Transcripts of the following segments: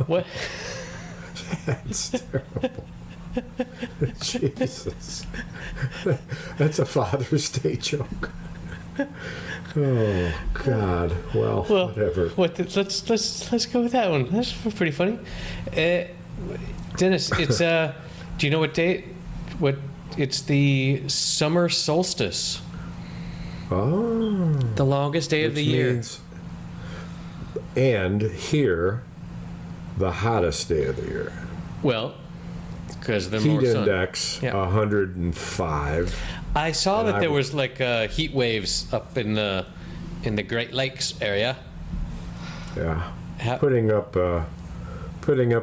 What? That's terrible. Jesus. That's a Father's Day joke. Oh, God. Well, whatever. Let's go with that one. That's pretty funny. Dennis, it's do you know what day? It's the summer solstice. Oh. The longest day of the year. And here, the hottest day of the year. Well, because there's heat more sun. Index, Yeah. 105. I saw that there was like heat waves up in the Great Lakes area. Yeah. Putting up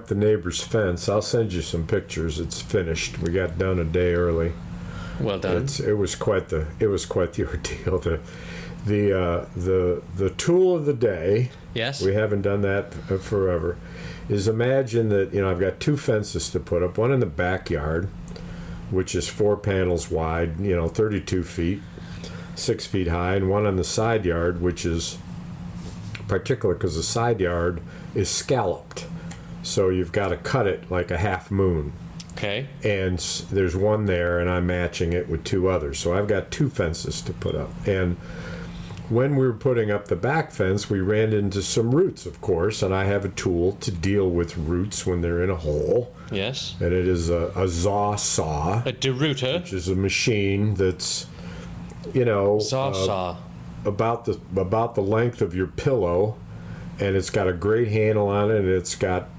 the neighbor's fence. I'll send you some pictures. It's finished. We got done a day early. Well done. It was quite the ordeal. The tool of the day. Yes. We haven't done that forever. Is imagine that I've got two fences to put up. One in the backyard, which is 4 panels wide, 32 feet, 6 feet high, and one on the side yard, which is particular because the side yard is scalloped. So you've got to cut it like a half moon. Okay. And there's one there, and I'm matching it with 2 others. So I've got 2 fences to put up. And when we were putting up the back fence, we ran into some roots, of course, and I have a tool to deal with roots when they're in a hole. Yes. And it is a saw. A derouter. Which is a machine that's, Saw. about the length of your pillow, and it's got a great handle on it, and it's got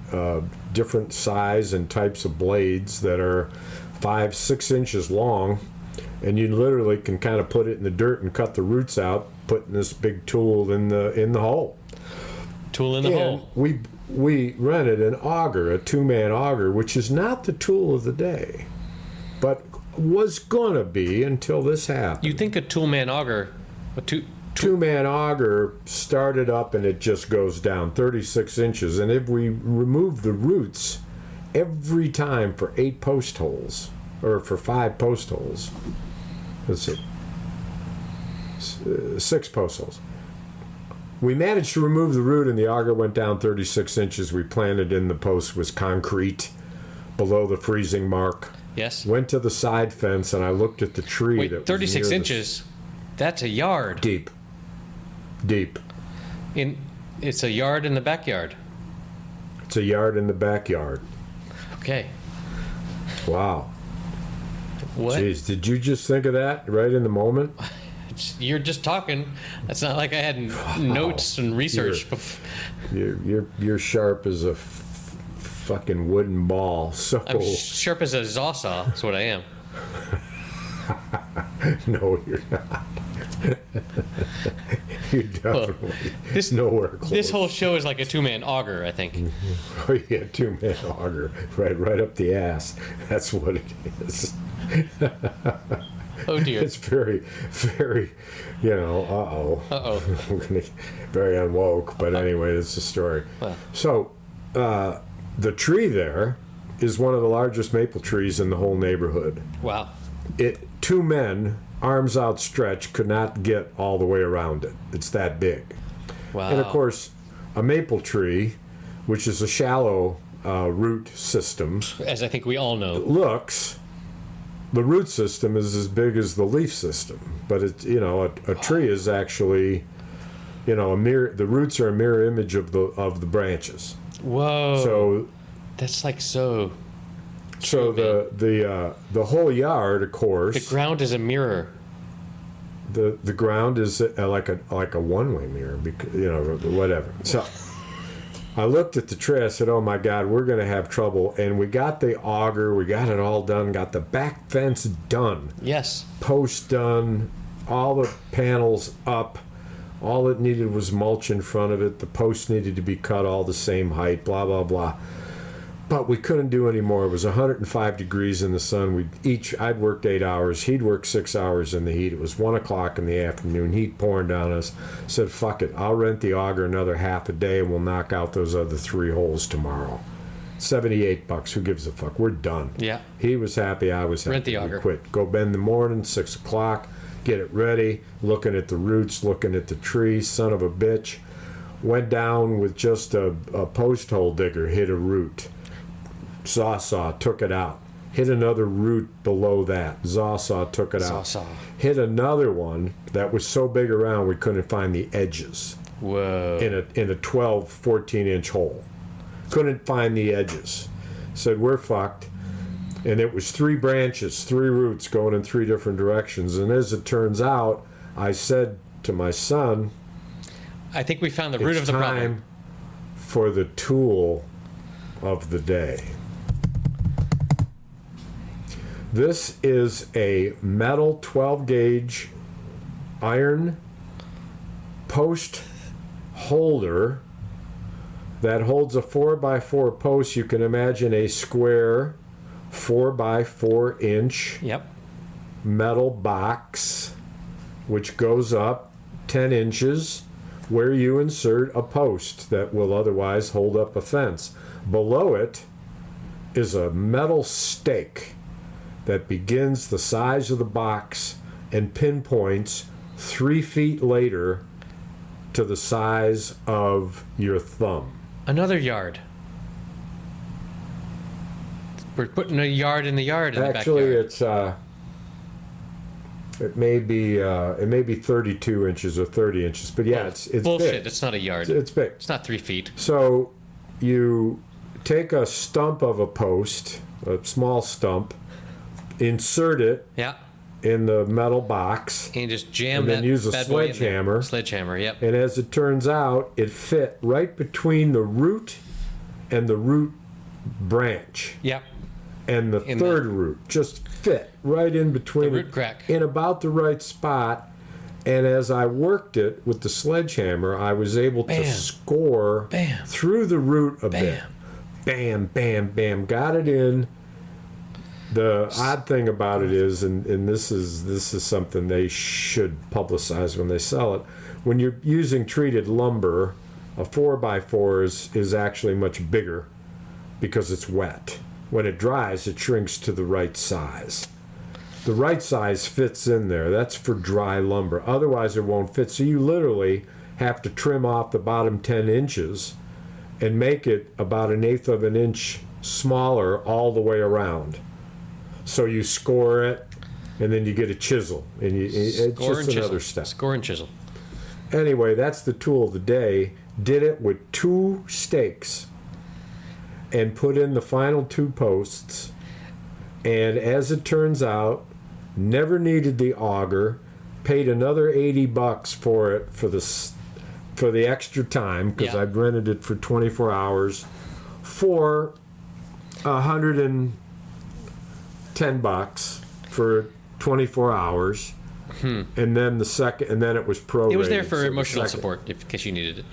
different size and types of blades that are 5-6 inches long, and you literally can kind of put it in the dirt and cut the roots out, putting this big tool in the hole. Tool in the hole. We rented an auger, a 2-man auger, which is not the tool of the day, but was gonna be until this happened. You think a two-man auger, two-man auger started up and it just goes down 36 inches, and if we remove the roots every time for 8 post holes, or for 5 post holes, let's see, 6 post holes. We managed to remove the root and the auger went down 36 inches. We planted in the post was concrete below the freezing mark. Yes. Went to the side fence and I looked at the tree. Wait, that 36 was near inches? That's a yard. Deep. It's a yard in the backyard. It's a yard in the backyard. Okay. Wow. What? Jeez, did you just think of that right in the moment? You're just talking. It's not like I had notes and research. You're sharp as a fucking wooden ball. So I'm sharp as a saw. That's what I am. No, you're not. You're definitely nowhere close. This whole show is like a 2-man auger, I think. Oh, yeah, 2-man auger. Right up the ass. That's what it is. Oh, dear. It's very, very, uh-oh. I'm gonna very unwoke, but anyway, that's the story. Wow. So, the tree there is one of the largest maple trees in the whole neighborhood. Wow. 2 men, arms outstretched, could not get all the way around it. It's that big. Wow. And of course, a maple tree, which is a shallow root system, as I think we all know, the root system is as big as the leaf system, but it's a tree is actually a mirror. The roots are a mirror image of the branches. Whoa. So that's like so. So the whole yard, of course. The ground is a mirror. The ground is like a one-way mirror, because, whatever. So I looked at the tree. I said, "Oh my God, we're going to have trouble." And we got the auger. We got it all done. Got the back fence done. Yes. Post done. All the panels up. All it needed was mulch in front of it. The posts needed to be cut all the same height. Blah blah blah. But we couldn't do any more. It was 105 degrees in the sun. I'd worked 8 hours. He'd worked 6 hours in the heat. It was 1 o'clock in the afternoon. Heat pouring down us. Said, "Fuck it. I'll rent the auger another half a day and we'll knock out those other 3 holes tomorrow." $78. Who gives a fuck? We're done. Yeah. He was happy. I was happy. Rent the auger. We quit. Go bend the morning, 6 o'clock. Get it ready. Looking at the roots. Looking at the tree. Son of a bitch. went down with just a post hole digger, hit a root. Saw, took it out. Hit another root below that. Saw, took it out. Saw. Hit another one that was so big around we couldn't find the edges. Whoa. In a 12, 14-inch hole. Couldn't find the edges. Said, we're fucked. And it was 3 branches, 3 roots going in 3 different directions. And as it turns out, I said to my son, I think we found the root of it's the problem. time for the tool of the day. This is a metal 12-gauge iron post holder that holds a 4x4 post. You can imagine a square 4x4 inch Yep. metal box which goes up 10 inches where you insert a post that will otherwise hold up a fence. Below it is a metal stake that begins the size of the box and pinpoints 3 feet later to the size of your thumb. Another yard. We're putting a yard in the yard in Actually, the backyard. it may be 32 inches or 30 inches, but yeah, it's Bullshit. big. It's not a yard. It's big. It's not 3 feet. So you take a stump of a post, a small stump, insert it Yeah. in the metal box, And just jam and that then use a bad boy in there. sledgehammer. Sledgehammer, yep. And as it turns out, it fit right between the root and the root branch. Yep. And the In third the- root just fit right in between The root it, crack. in about the right spot. And as I worked it with the sledgehammer, I was able to Bam. score Bam. through the root a bit. Bam. Bam, bam, bam. Got it in. The odd thing about it is, and this is something they should publicize when they sell it. When you're using treated lumber, a 4x4 is actually much bigger because it's wet. When it dries, it shrinks to the right size. The right size fits in there. That's for dry lumber. Otherwise, it won't fit. So you literally have to trim off the bottom 10 inches and make it about 1/8 of an inch smaller all the way around. So you score it, and then you get a chisel, and it's Score just and another chisel. step. Score and chisel. Anyway, that's the tool of the day. Did it with 2 stakes and put in the final 2 posts. And as it turns out, never needed the auger. Paid another $80 for it for the extra time because Yeah. I'd rented it for 24 hours for $110 for 24 hours. And then it was prorated. It was there for So the emotional second- support, in case you needed it.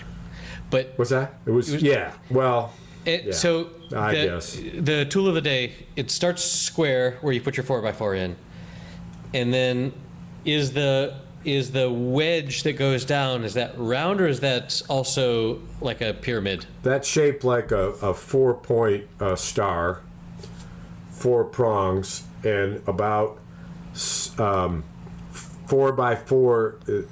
But What's that? It was yeah. Well, yeah, so I guess. the tool of the day, it starts square where you put your 4x4 in, and then is the wedge that goes down, is that round or is that also like a pyramid? that's shaped like a 4-point star, 4 prongs, and about 4x4,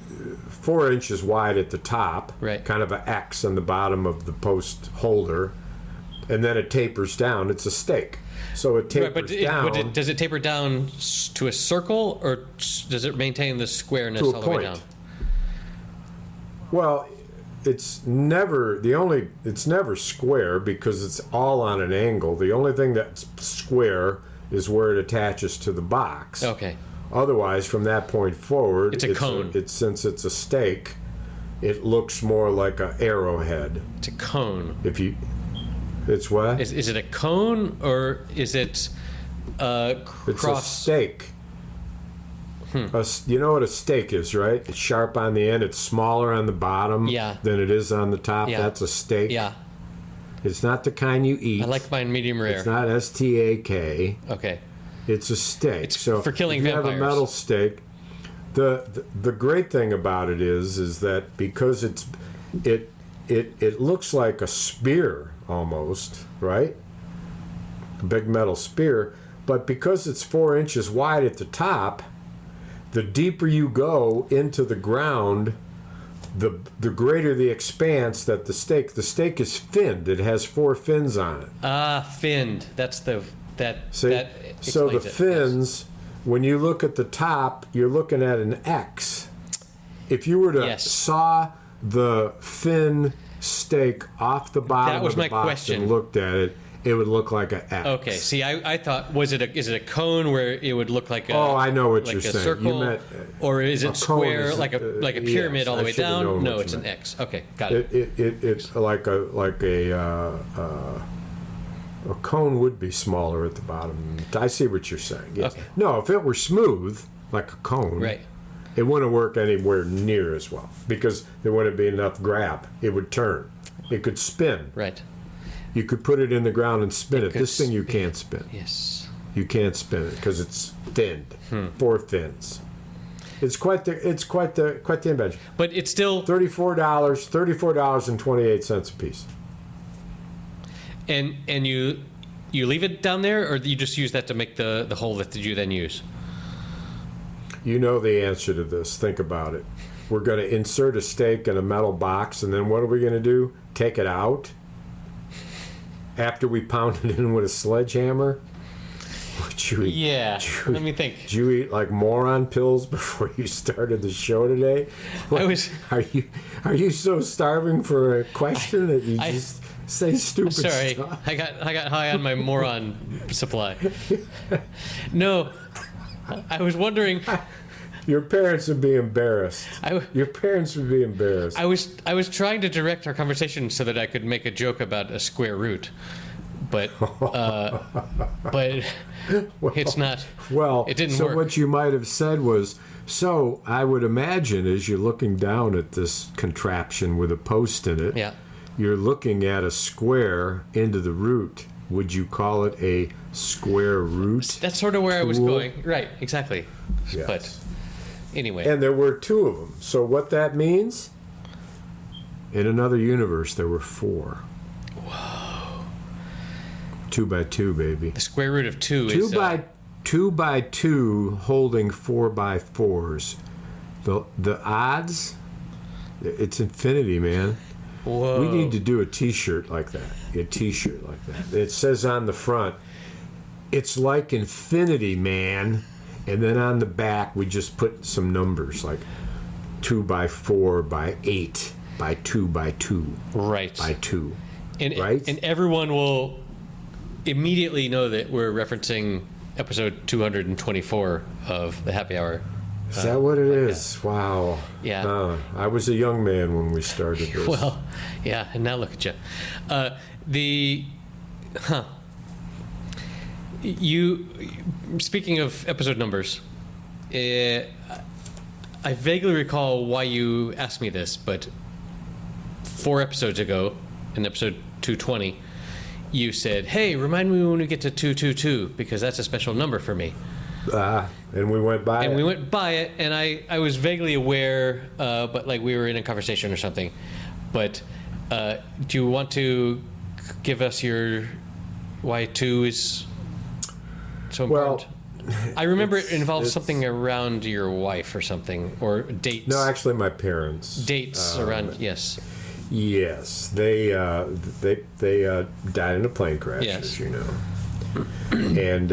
4 inches wide at the top, Right. kind of an X on the bottom of the post holder, and then it tapers down. It's a stake, so it tapers Right, down does it taper down to a circle, or does it maintain the squareness to all a the way point. down? Well, it's never square because it's all on an angle. The only thing that's square is where it attaches to the box. Okay. Otherwise, from that point forward, It's a cone. Since it's a stake, it looks more like an arrowhead. It's a cone. It's what? Is it a cone or is it a It's a cross? stake. You know what a stake is, right? It's sharp on the end. It's smaller on the bottom Yeah. than it is on the top. Yeah. That's a stake. Yeah, It's not the kind you eat. I like mine medium rare. It's not STAK. Okay. It's a steak. It's so for killing if you have vampires. a metal steak, the great thing about it is that because it looks like a spear almost, right? A big metal spear, but because it's 4 inches wide at the top, the deeper you go into the ground, the greater the expanse that the steak is finned. It has 4 fins on it. Finned. That's that See? So the explains it, fins, when you look at the top, you're looking at an X. If you were to Yes. saw the fin steak off the bottom That was of the my box question. and looked at it, it would look like an X. Okay. See, I thought, is it a cone where it would look like a Oh, I know what like you're a saying. circle, You meant, or is a it cone square is, like a pyramid yes, all the I way should have known down? what No, you it's an meant. X. Okay, got it. It's like a cone would be smaller at the bottom. I see what you're saying. Yes. Okay. No, if it were smooth like a cone, Right. it wouldn't work anywhere near as well because there wouldn't be enough grab. It would turn. It could spin. Right. You could put it in the ground and spin it. could This thing you can't spin. Yes. You can't spin it because it's thinned. 4 fins. It's quite the invention. But it's still, $34.28 a piece. and you leave it down there, or you just use that to make the hole that you then use? You know the answer to this. Think about it. We're going to insert a steak in a metal box, and then what are we going to do? Take it out? After we pound it in with a sledgehammer? Would you eat, Yeah. Let me think. did you eat like moron pills before you started the show today? I was. Are you so starving for a question that you just say stupid Sorry, stuff? I got high on my moron supply. No, I was wondering. Your parents would be embarrassed. Your parents would be embarrassed. I was trying to direct our conversation so that I could make a joke about a square root, but it's not. Well, it didn't so work. what you might have said was, so I would imagine as you're looking down at this contraption with a post in it, Yeah. you're looking at a square into the root. Would you call it a square root? That's sort of where I was Tool? going. Right, exactly. Yes. But anyway, And there were 2 of them. So what that means? In another universe, there were 4. Whoa. 2 by 2, baby. the square root of 2 Two is by 2 by 2 holding 4 by 4s. The odds, it's infinity, man. whoa. We need to do a T-shirt like that. A T-shirt like that. It says on the front, "It's like infinity, man," and then on the back we just put some numbers like 2 by 4 by 8 by 2 by 2 right. by 2. And, right? and everyone will immediately know that we're referencing episode 224 of the Happy Hour. Is that what it is? Wow. Yeah. I was a young man when we started this. Well, yeah, and now look at you. You, speaking of episode numbers, I vaguely recall why you asked me this, but 4 episodes ago, in episode 220, you said, "Hey, remind me when we get to 222, because that's a special number for me." And we went by And it. we went by it, and I was vaguely aware, but like we were in a conversation or something. But do you want to give us your why 2 is so important? I remember it involved it's- something around your wife or something, or dates. No, actually, my parents. Dates around, yes. Yes, they died in a plane crash, Yes. as you know, and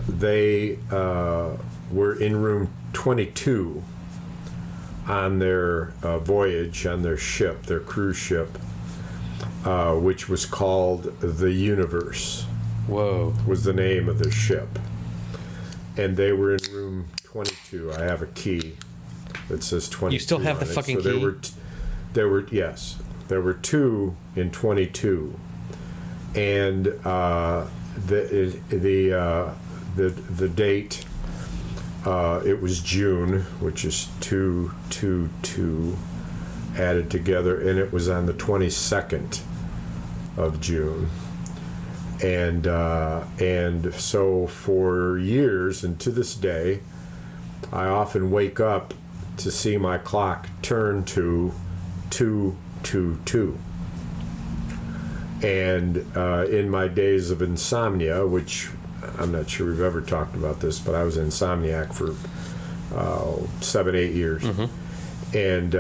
they were in room 22 on their voyage on their ship, their cruise ship, which was called the Universe. Whoa. Was the name of their ship, and they were in room 22. I have a key that says 22. You still have the on it. fucking So key? Yes, there were 2 in 22, and the date, it was June, which is 222 added together, and it was on the 22nd of June. And so for years and to this day, I often wake up to see my clock turn to 222. And in my days of insomnia, which I'm not sure we've ever talked about this, but I was an insomniac for 7-8 years. Mm-hmm. And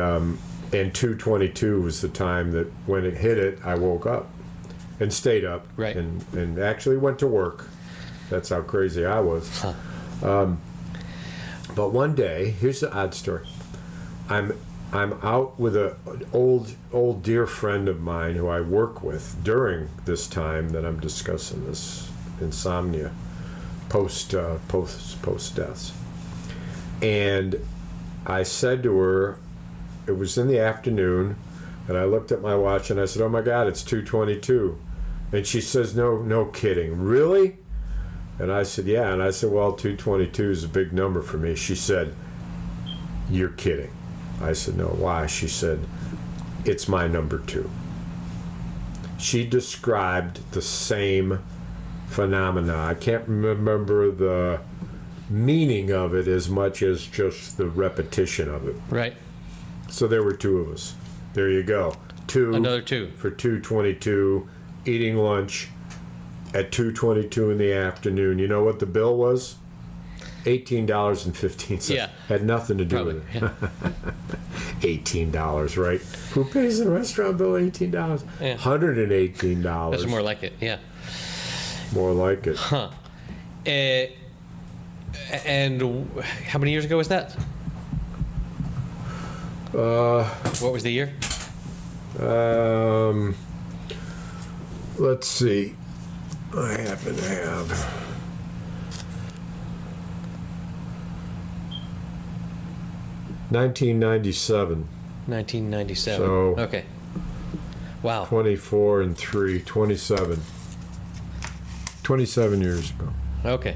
And 2:22 was the time that when it hit it, I woke up and stayed up, Right. and actually went to work. That's how crazy I was. Huh. But one day, here's the odd story. I'm out with an old dear friend of mine who I work with during this time that I'm discussing this insomnia post deaths. And I said to her, it was in the afternoon, and I looked at my watch and I said, "Oh my God, it's 2:22." And she says, "No kidding, really?" And I said, "Yeah." And I said, "Well, 2:22 is a big number for me." She said, "You're kidding." I said, "No, why?" She said, "It's my number 2." She described the same phenomena. I can't remember the meaning of it as much as just the repetition of it. Right. So there were 2 of us. There you go. 2. Another 2. For 2:22, eating lunch at 2:22 in the afternoon. You know what the bill was? $18.15. Yeah. Had nothing to do Probably. with it. Yeah. $18, right? Who pays the restaurant bill $18? Yeah. $118. That's more like it. Yeah. More like it. Huh. And how many years ago was that? What was the year? Let's see. I happen to have 1997. 1997. So- Okay. Wow. 24 and 3, 27. 27 years ago. Okay.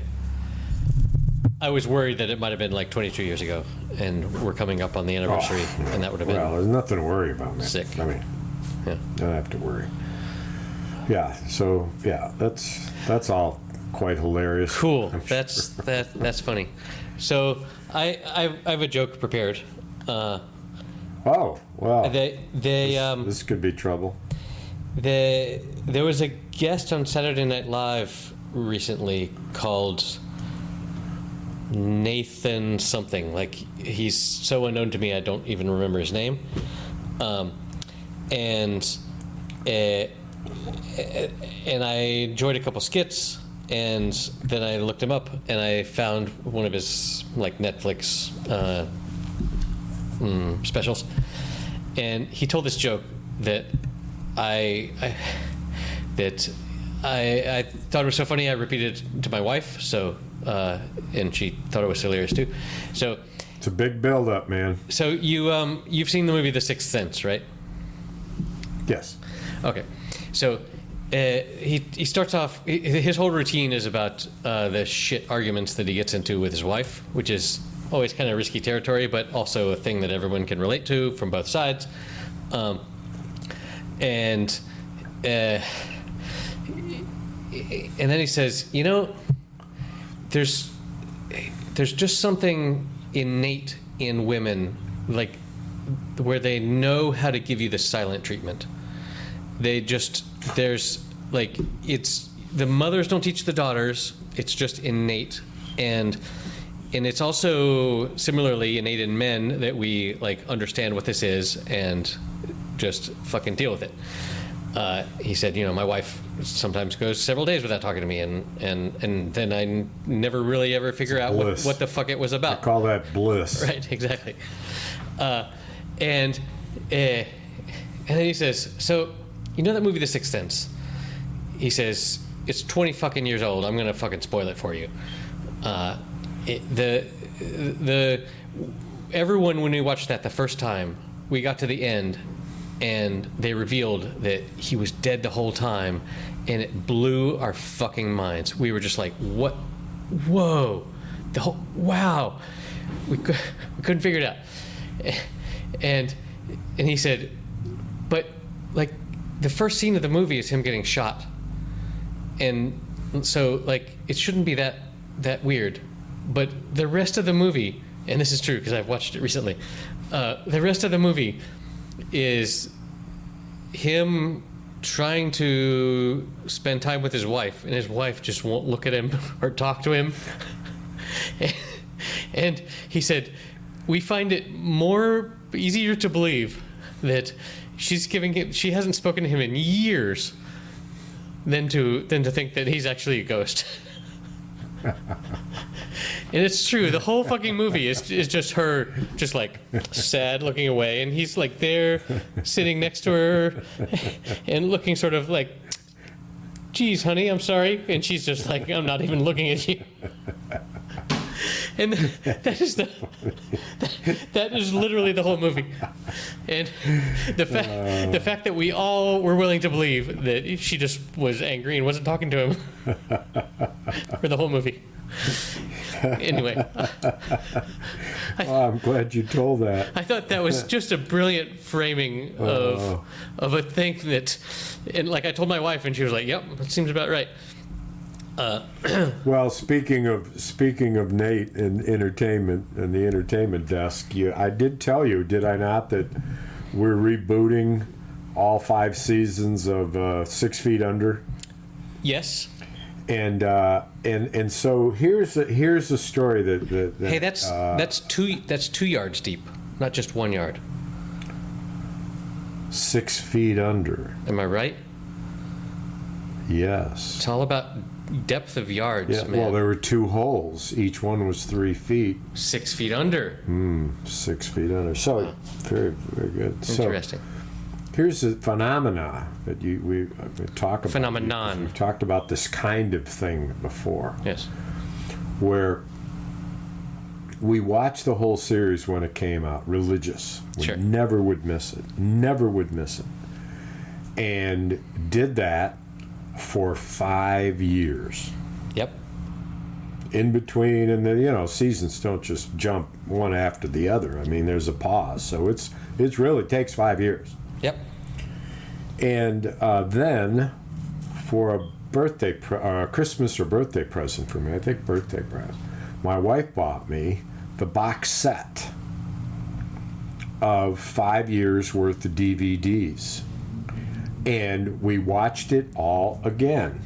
I was worried that it might have been like 22 years ago, and we're coming up on the anniversary, and that would have been Well, there's nothing to worry about, man. sick. I mean, Yeah. don't have to worry. Yeah, so, yeah, that's all quite hilarious. Cool. I'm sure. That's funny. So I have a joke prepared. Oh, wow. They This could be trouble. there was a guest on Saturday Night Live recently called Nathan something. Like, he's so unknown to me I don't even remember his name. And I enjoyed a couple skits, and then I looked him up and I found one of his like Netflix specials, and he told this joke that I thought it was so funny I repeated it to my wife. So and she thought it was hilarious too. So It's a big build-up, man. so you've seen the movie The Sixth Sense, right? Yes. Okay, so he starts off. His whole routine is about the shit arguments that he gets into with his wife, which is always kind of risky territory, but also a thing that everyone can relate to from both sides. And then he says, you know, there's just something innate in women, like where they know how to give you the silent treatment. There's like, it's, the mothers don't teach the daughters, it's just innate. And it's also similarly innate in men that we like understand what this is and just fucking deal with it. He said, you know, my wife sometimes goes several days without talking to me, and then I never really ever figure out what the fuck it was about. I call that bliss. Right, exactly. And then he says, so, you know that movie The Sixth Sense? He says, it's 20 fucking years old. I'm gonna fucking spoil it for you. Everyone, when we watched that the first time, we got to the end, and they revealed that he was dead the whole time, and it blew our fucking minds. We were just like, what? Whoa. Wow. We couldn't figure it out. And he said, but like the first scene of the movie is him getting shot. And so like it shouldn't be that weird. But the rest of the movie, and this is true because I've watched it recently, the rest of the movie is him trying to spend time with his wife, and his wife just won't look at him or talk to him. And he said, we find it easier to believe that she hasn't spoken to him in years than to think that he's actually a ghost. And it's true. The whole fucking movie is just her, just like sad, looking away, and he's like there, sitting next to her, and looking sort of like, "Geez, honey, I'm sorry," and she's just like, "I'm not even looking at you." And that is literally the whole movie. And the fact that we all were willing to believe that she just was angry and wasn't talking to him for the whole movie. Anyway, I'm glad you told that. I thought that was just a brilliant framing of a thing that, and like I told my wife, and she was like, "Yep, that seems about right." Well, speaking of Nate and entertainment and the entertainment desk, I did tell you, did I not, that we're rebooting all 5 seasons of 6 Feet Under? Yes. And so here's a story that hey, that's 2 yards deep, not just 1 yard. 6 Feet Under. Am I right? Yes. It's all about depth of yards, Yeah. man. Well, there were 2 holes. Each one was 3 feet. 6 feet under. 6 feet under. So very, very good. Interesting. So here's a phenomena that we talk about. Phenomenon. We've talked about this kind of thing before. Yes. Where we watched the whole series when it came out, religious. We Sure. never would miss it. Never would miss it. And did that for 5 years. Yep. In between, and the seasons don't just jump one after the other. I mean, there's a pause. So it's really takes 5 years. Yep. And then for a birthday, Christmas or birthday present for me, I think birthday present, my wife bought me the box set of 5 years worth of DVDs. And we watched it all again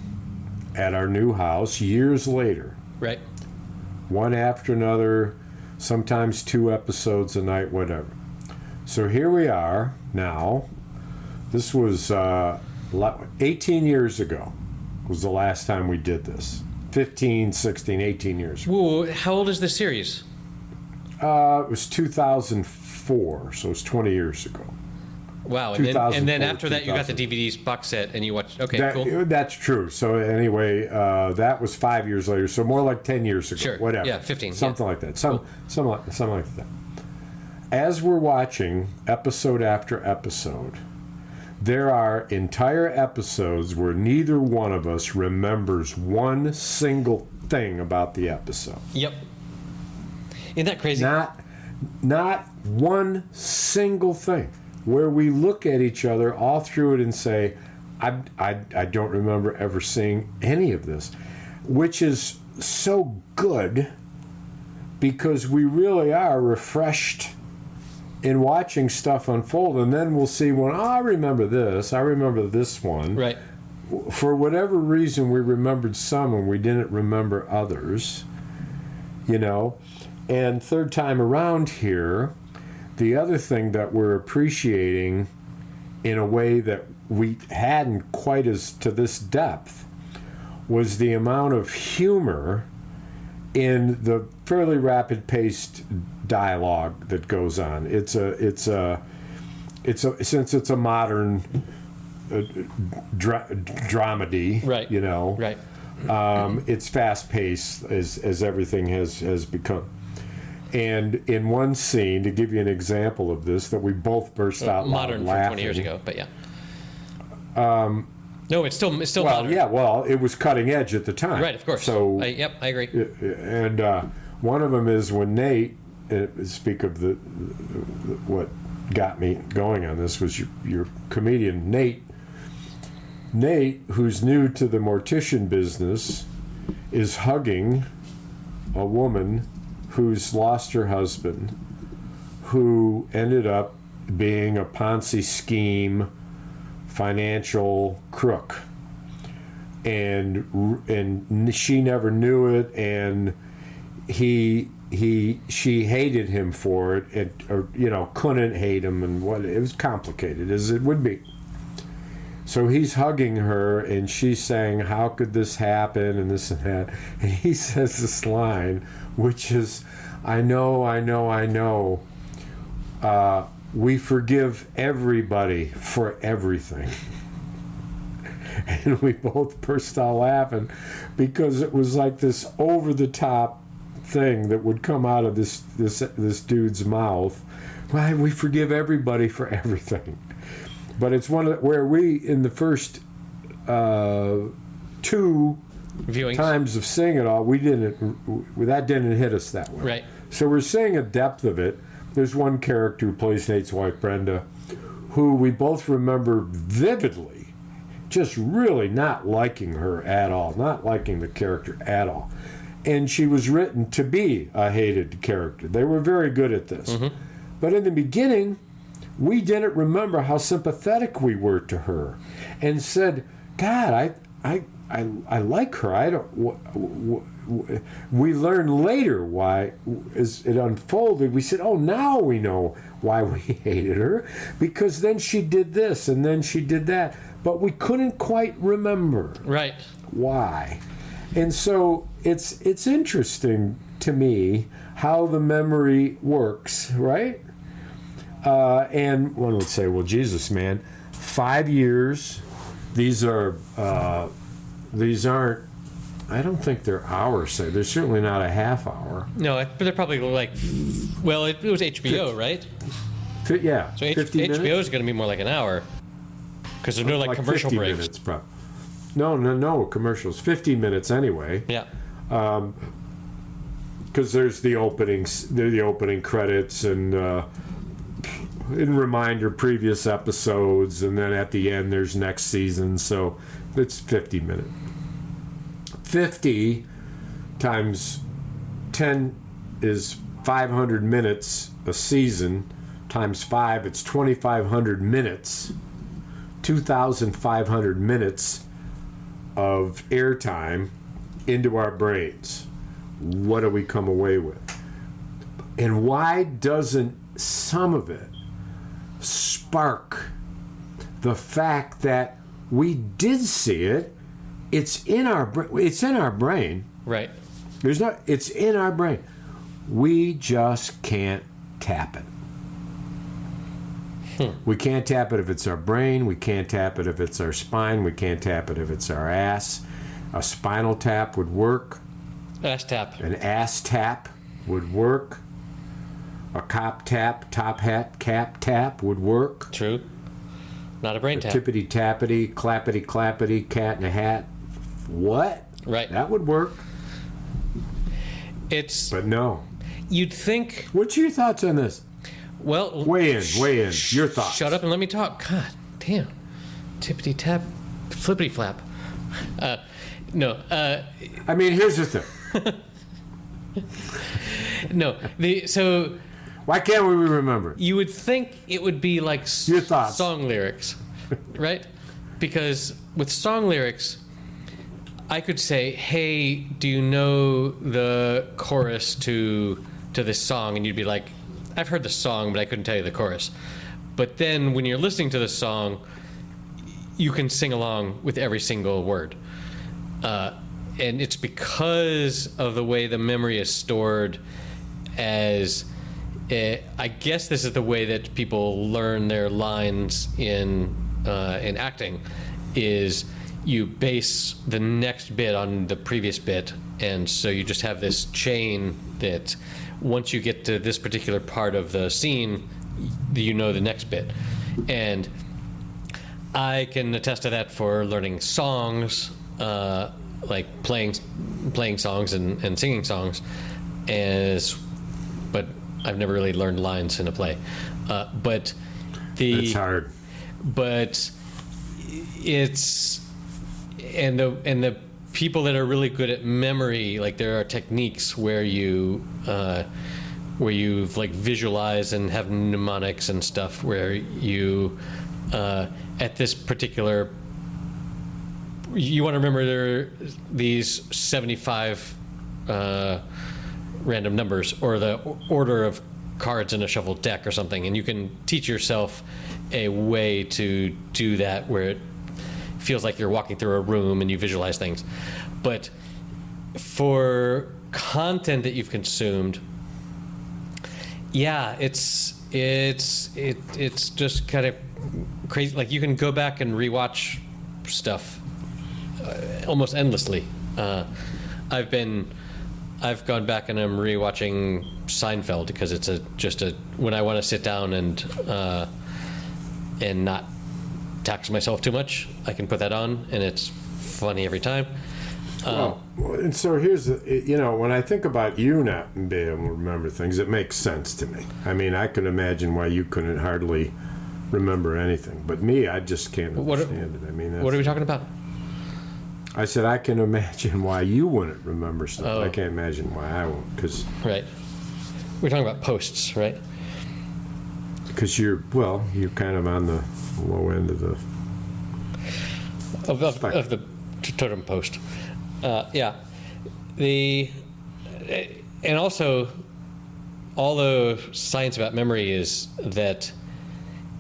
at our new house years later. Right. One after another, sometimes 2 episodes a night, whatever. So here we are now. This was 18 years ago was the last time we did this. 15, 16, 18 years ago. Whoa, how old is the series? It was 2004, so it's 20 years ago. Wow, and then after that you got the 2000. DVDs box set and you watched. Okay, cool. That's true. So anyway, that was 5 years later. So more like 10 years ago. Sure. Whatever. Yeah, 15. Something like that. Something like that. As we're watching episode after episode, there are entire episodes where neither one of us remembers one single thing about the episode. Yep. Isn't that crazy? Not one single thing. Where we look at each other all through it and say, I don't remember ever seeing any of this, which is so good because we really are refreshed in watching stuff unfold. And then we'll see I remember this one. Right. For whatever reason, we remembered some and we didn't remember others, And third time around here, the other thing that we're appreciating in a way that we hadn't quite as to this depth was the amount of humor in the fairly rapid-paced dialogue that goes on. It's a since it's a modern dramedy, right? Right. It's fast-paced as everything has become. And in one scene, to give you an example of this, that we both burst out modern loud from 20 years ago, but yeah. No, it's still well, modern. yeah, well, it was cutting edge at the time. Right, of course. So, I agree. And one of them is when Nate, speak of what got me going on this was your comedian, Nate. Nate, who's new to the mortician business, is hugging a woman who's lost her husband, who ended up being a Ponzi scheme financial crook, and she never knew it, and she hated him for it, or couldn't hate him, and what it was complicated as it would be. So he's hugging her, and she's saying, "How could this happen?" and this and that. And he says this line, which is, "I know. We forgive everybody for everything." And we both burst out laughing because it was like this over-the-top thing that would come out of this dude's mouth. Why, we forgive everybody for everything. But it's one of where we, in the first 2 Viewings. times of seeing it all, that didn't hit us that way. Right. So we're seeing a depth of it. There's one character who plays Nate's wife, Brenda, who we both remember vividly, just really not liking her at all, not liking the character at all. And she was written to be a hated character. They were very good at this. Mm-hmm. But in the beginning, we didn't remember how sympathetic we were to her, and said, "God, I like her. I don't." We learned later why, as it unfolded, we said, "Oh, now we know why we hated her, because then she did this and then she did that," but we couldn't quite remember why. And so it's interesting to me how the memory works, right? And one would say, well, Jesus, man, 5 years. These aren't. I don't think they're hours. They're certainly not a half hour. No, but they're probably like. Well, it was HBO, right? Yeah. So 50 HBO minutes? is going to be more like an hour because there's no like commercial 50 breaks. Minutes, no commercials. 50 minutes anyway. Yeah. Because there's the opening credits and in reminder previous episodes, and then at the end there's next season. So it's 50 minutes. 50 times 10 is 500 minutes a season. Times 5, it's 2,500 minutes. 2,500 minutes of airtime into our brains. What do we come away with? And why doesn't some of it spark the fact that we did see it? It's in our brain. Right. It's in our brain. We just can't tap it. We can't tap it if it's our brain. We can't tap it if it's our spine. We can't tap it if it's our ass. A spinal tap would work. Ass tap. An ass tap would work. A cop tap, top hat, cap tap would work. True. Not a brain tap. Tippity tappity, clappity clappity, cat in a hat. What? Right. That would work. But no. You'd think. What's your thoughts on this? Well, weigh in. Your thoughts. Shut up and let me talk. God damn. Tippity tap, flippity flap. No. I mean, here's the thing. No. So. Why can't we remember it? You would think it would be like your thoughts. Song lyrics, right? Because with song lyrics, I could say, "Hey, do you know the chorus to this song?" And you'd be like, "I've heard the song, but I couldn't tell you the chorus." But then when you're listening to the song, you can sing along with every single word. And it's because of the way the memory is stored as... I guess this is the way that people learn their lines in acting, is you base the next bit on the previous bit, and so you just have this chain that once you get to this particular part of the scene, you know the next bit. And I can attest to that for learning songs, like playing songs and singing songs, but I've never really learned lines in a play. But it's hard. But it's and the people that are really good at memory, like there are techniques where you like visualize and have mnemonics and stuff where you at this particular, you want to remember these 75 random numbers or the order of cards in a shuffled deck or something, and you can teach yourself a way to do that where it feels like you're walking through a room and you visualize things. But for content that you've consumed, yeah, it's just kind of crazy. Like, you can go back and rewatch stuff almost endlessly. I've gone back and I'm rewatching Seinfeld because it's just when I want to sit down and not tax myself too much, I can put that on and it's funny every time. Well, and so here's when I think about you not being able to remember things, it makes sense to me. I mean, I can imagine why you couldn't hardly remember anything, but me, I just can't understand it. I mean, what are we talking about? I said I can imagine why you wouldn't remember stuff. Oh. I can't imagine why I won't, because right, we're talking about posts, right? Because you're kind of on the low end of the of the totem post. Yeah, and also all the science about memory is that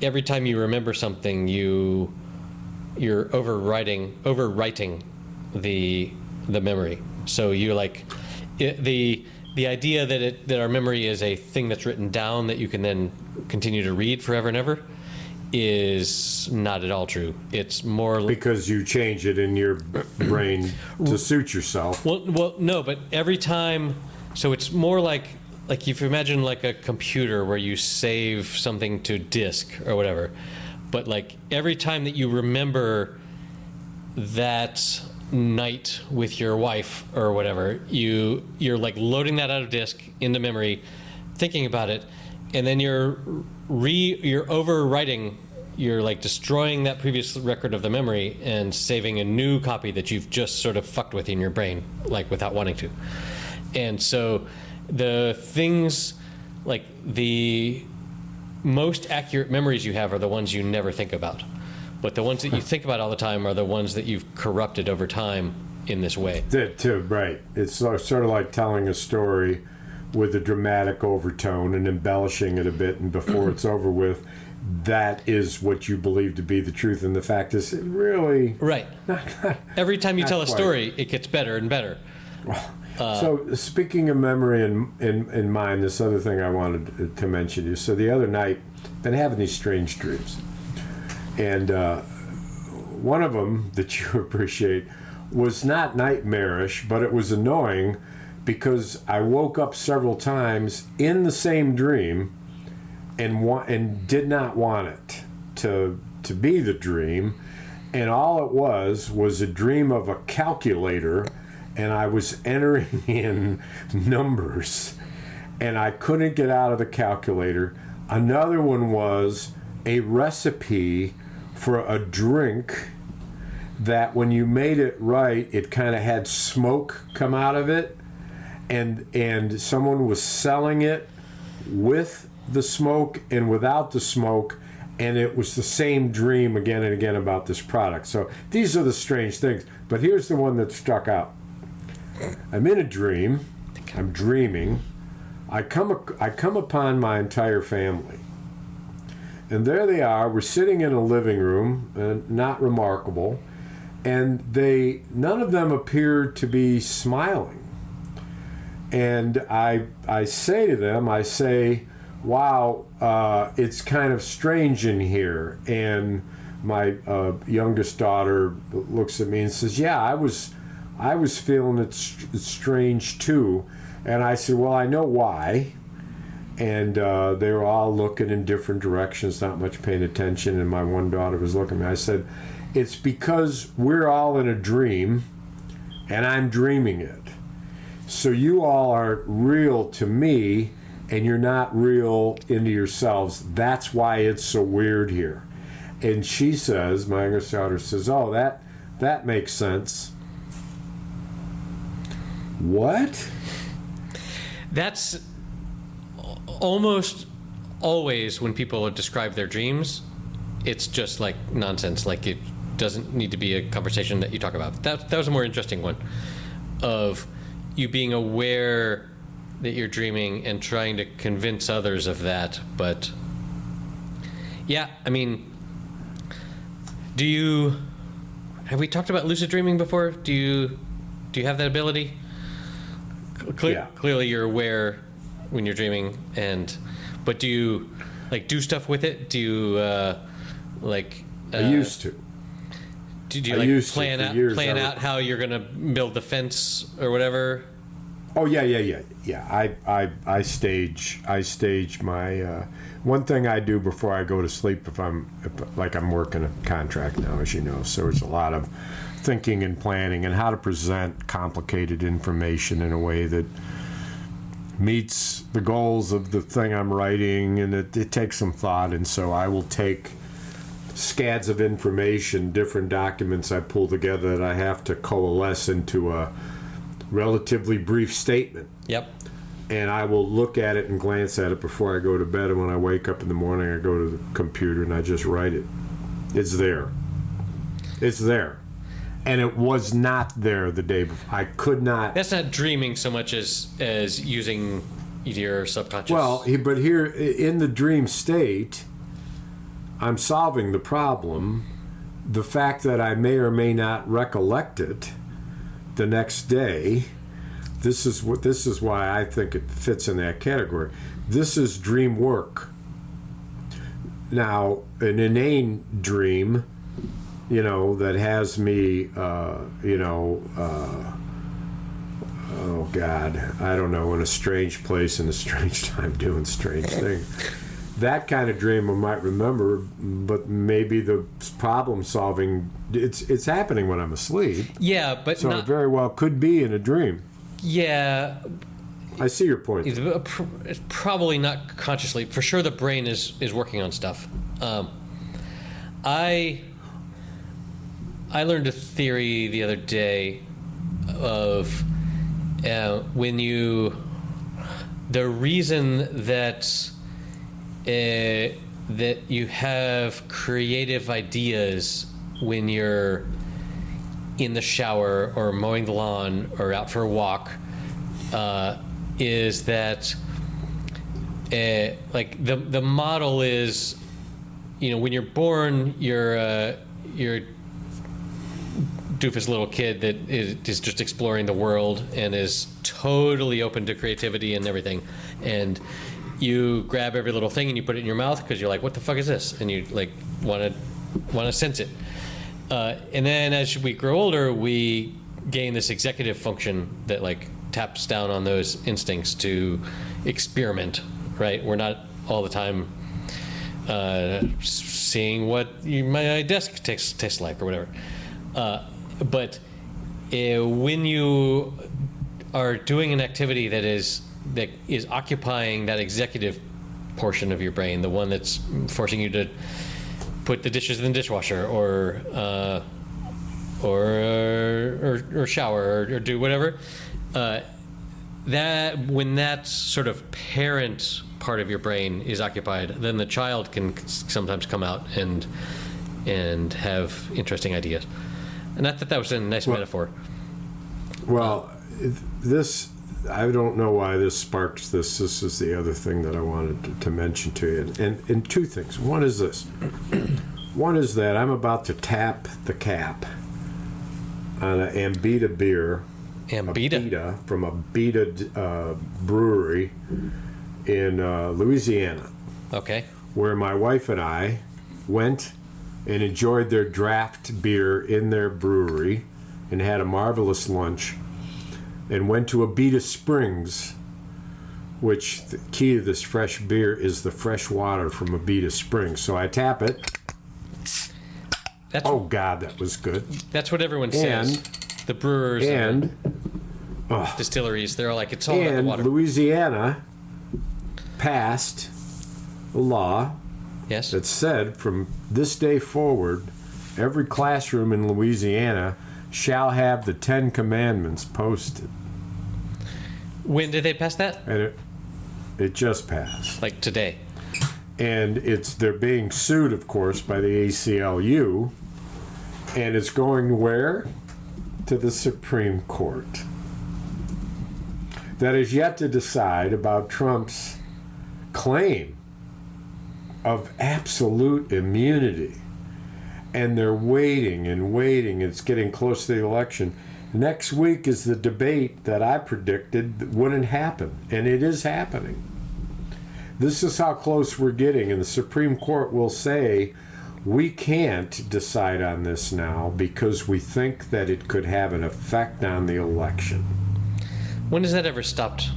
every time you remember something, you're overwriting the memory. So you the idea that our memory is a thing that's written down that you can then continue to read forever and ever is not at all true. It's more because you change it in your brain to suit yourself. Well, no, but every time, so it's more like if you imagine like a computer where you save something to disk or whatever, but like every time that you remember that night with your wife or whatever, you're like loading that out of disk into memory, thinking about it, and then you're overwriting, you're like destroying that previous record of the memory and saving a new copy that you've just sort of fucked with in your brain, like without wanting to. And so the things, like the most accurate memories you have are the ones you never think about. But the ones that you think about all the time are the ones that you've corrupted over time in this way. That too, right. It's sort of like telling a story with a dramatic overtone and embellishing it a bit, and before it's over with, that is what you believe to be the truth, and the fact is it really... Right. Every time you tell a quite. Story, it gets better and better. So speaking of memory and mind, this other thing I wanted to mention is, so the other night, been having these strange dreams. And one of them that you appreciate was not nightmarish, but it was annoying because I woke up several times in the same dream and did not want it to be the dream. And all it was a dream of a calculator, and I was entering in numbers, and I couldn't get out of the calculator. Another one was a recipe for a drink that when you made it right, it kind of had smoke come out of it, and someone was selling it with the smoke and without the smoke, and it was the same dream again and again about this product. So these are the strange things. But here's the one that struck out. I'm in a dream. I'm dreaming. I come upon my entire family. And there they are. We're sitting in a living room, not remarkable, and none of them appear to be smiling. And I say to them, wow, it's kind of strange in here. And my youngest daughter looks at me and says, yeah, I was feeling it's strange too. And I said, well, I know why. And they were all looking in different directions, not much paying attention, and my one daughter was looking at me. I said, it's because we're all in a dream, and I'm dreaming it. So you all are real to me, and you're not real into yourselves. That's why it's so weird here. And she says, my youngest daughter says, oh, that makes sense. What? That's almost always when people describe their dreams, it's just like nonsense. Like, it doesn't need to be a conversation that you talk about. That was a more interesting one, of you being aware that you're dreaming and trying to convince others of that. But yeah, I mean, have we talked about lucid dreaming before? Do you have that ability? Yeah. Clearly you're aware when you're dreaming, but do you like do stuff with it? Do you I used to. Do you I like used to, plan for out years, plan out how you're gonna build the fence or whatever? Oh yeah. I stage my one thing I do before I go to sleep if I'm working a contract now, as you know. So it's a lot of thinking and planning and how to present complicated information in a way that meets the goals of the thing I'm writing, and it takes some thought. And so I will take scads of information, different documents I pull together that I have to coalesce into a relatively brief statement. Yep. And I will look at it and glance at it before I go to bed. And when I wake up in the morning, I go to the computer and I just write it. It's there. It's there. And it was not there the day before. I could not. That's not dreaming so much as using your subconscious. Well, but here in the dream state, I'm solving the problem. The fact that I may or may not recollect it the next day, this is why I think it fits in that category. This is dream work. Now, an inane dream, that has me, oh God, I don't know, in a strange place in a strange time doing strange things. That kind of dream I might remember, but maybe the problem solving, it's happening when I'm asleep. Yeah, but so it very well could be in a dream. Yeah. I see your point. It's probably not consciously. For sure the brain is working on stuff. I learned a theory the other day of the reason that you have creative ideas when you're in the shower or mowing the lawn or out for a walk is that the model is, when you're born, you're a doofus little kid that is just exploring the world and is totally open to creativity and everything, and you grab every little thing and you put it in your mouth because you're like, what the fuck is this? And you want to sense it. And then as we grow older, we gain this executive function that taps down on those instincts to experiment, right? We're not all the time seeing what my desk tastes like or whatever. But when you are doing an activity that is occupying that executive portion of your brain, the one that's forcing you to put the dishes in the dishwasher or shower or do whatever, that when that sort of parent part of your brain is occupied, then the child can sometimes come out and have interesting ideas. And I thought that was a nice metaphor. Well, I don't know why this sparks this. This is the other thing that I wanted to mention to you. And two things. One is this. One is that I'm about to tap the cap on an Ambita beer. Ambita? From a Beta brewery in Louisiana. Okay. Where my wife and I went and enjoyed their draft beer in their brewery and had a marvelous lunch, and went to Abita Springs, which the key to this fresh beer is the fresh water from Abita Springs. So I tap it. Oh, God, that was good. That's what everyone says. The brewers and distilleries, they're all like, it's all about the water. And Louisiana passed a law that said from this day forward, every classroom in Louisiana shall have the 10 Commandments posted. When did they pass that? And it just passed. Like today. And they're being sued, of course, by the ACLU, and it's going where? To the Supreme Court. that has yet to decide about Trump's claim of absolute immunity. And they're waiting and waiting. It's getting close to the election. Next week is the debate that I predicted wouldn't happen, and it is happening. This is how close we're getting, and the Supreme Court will say, we can't decide on this now because we think that it could have an effect on the election. When has that ever stopped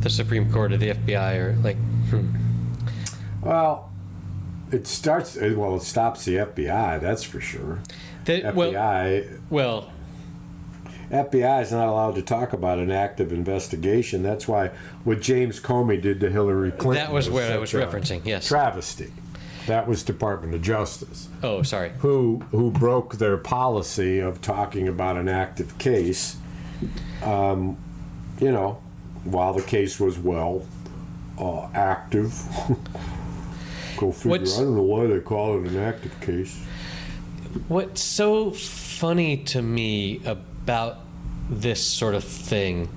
the Supreme Court or the FBI or like? Well, it stops the FBI, that's for sure. FBI is not allowed to talk about an active investigation. That's why what James Comey did to Hillary Clinton. That was where I was referencing, yes. Travesty. That was Department of Justice. Oh, sorry. Who broke their policy of talking about an active case, while the case was active. Go figure. I don't know why they call it an active case. What's so funny to me about this sort of thing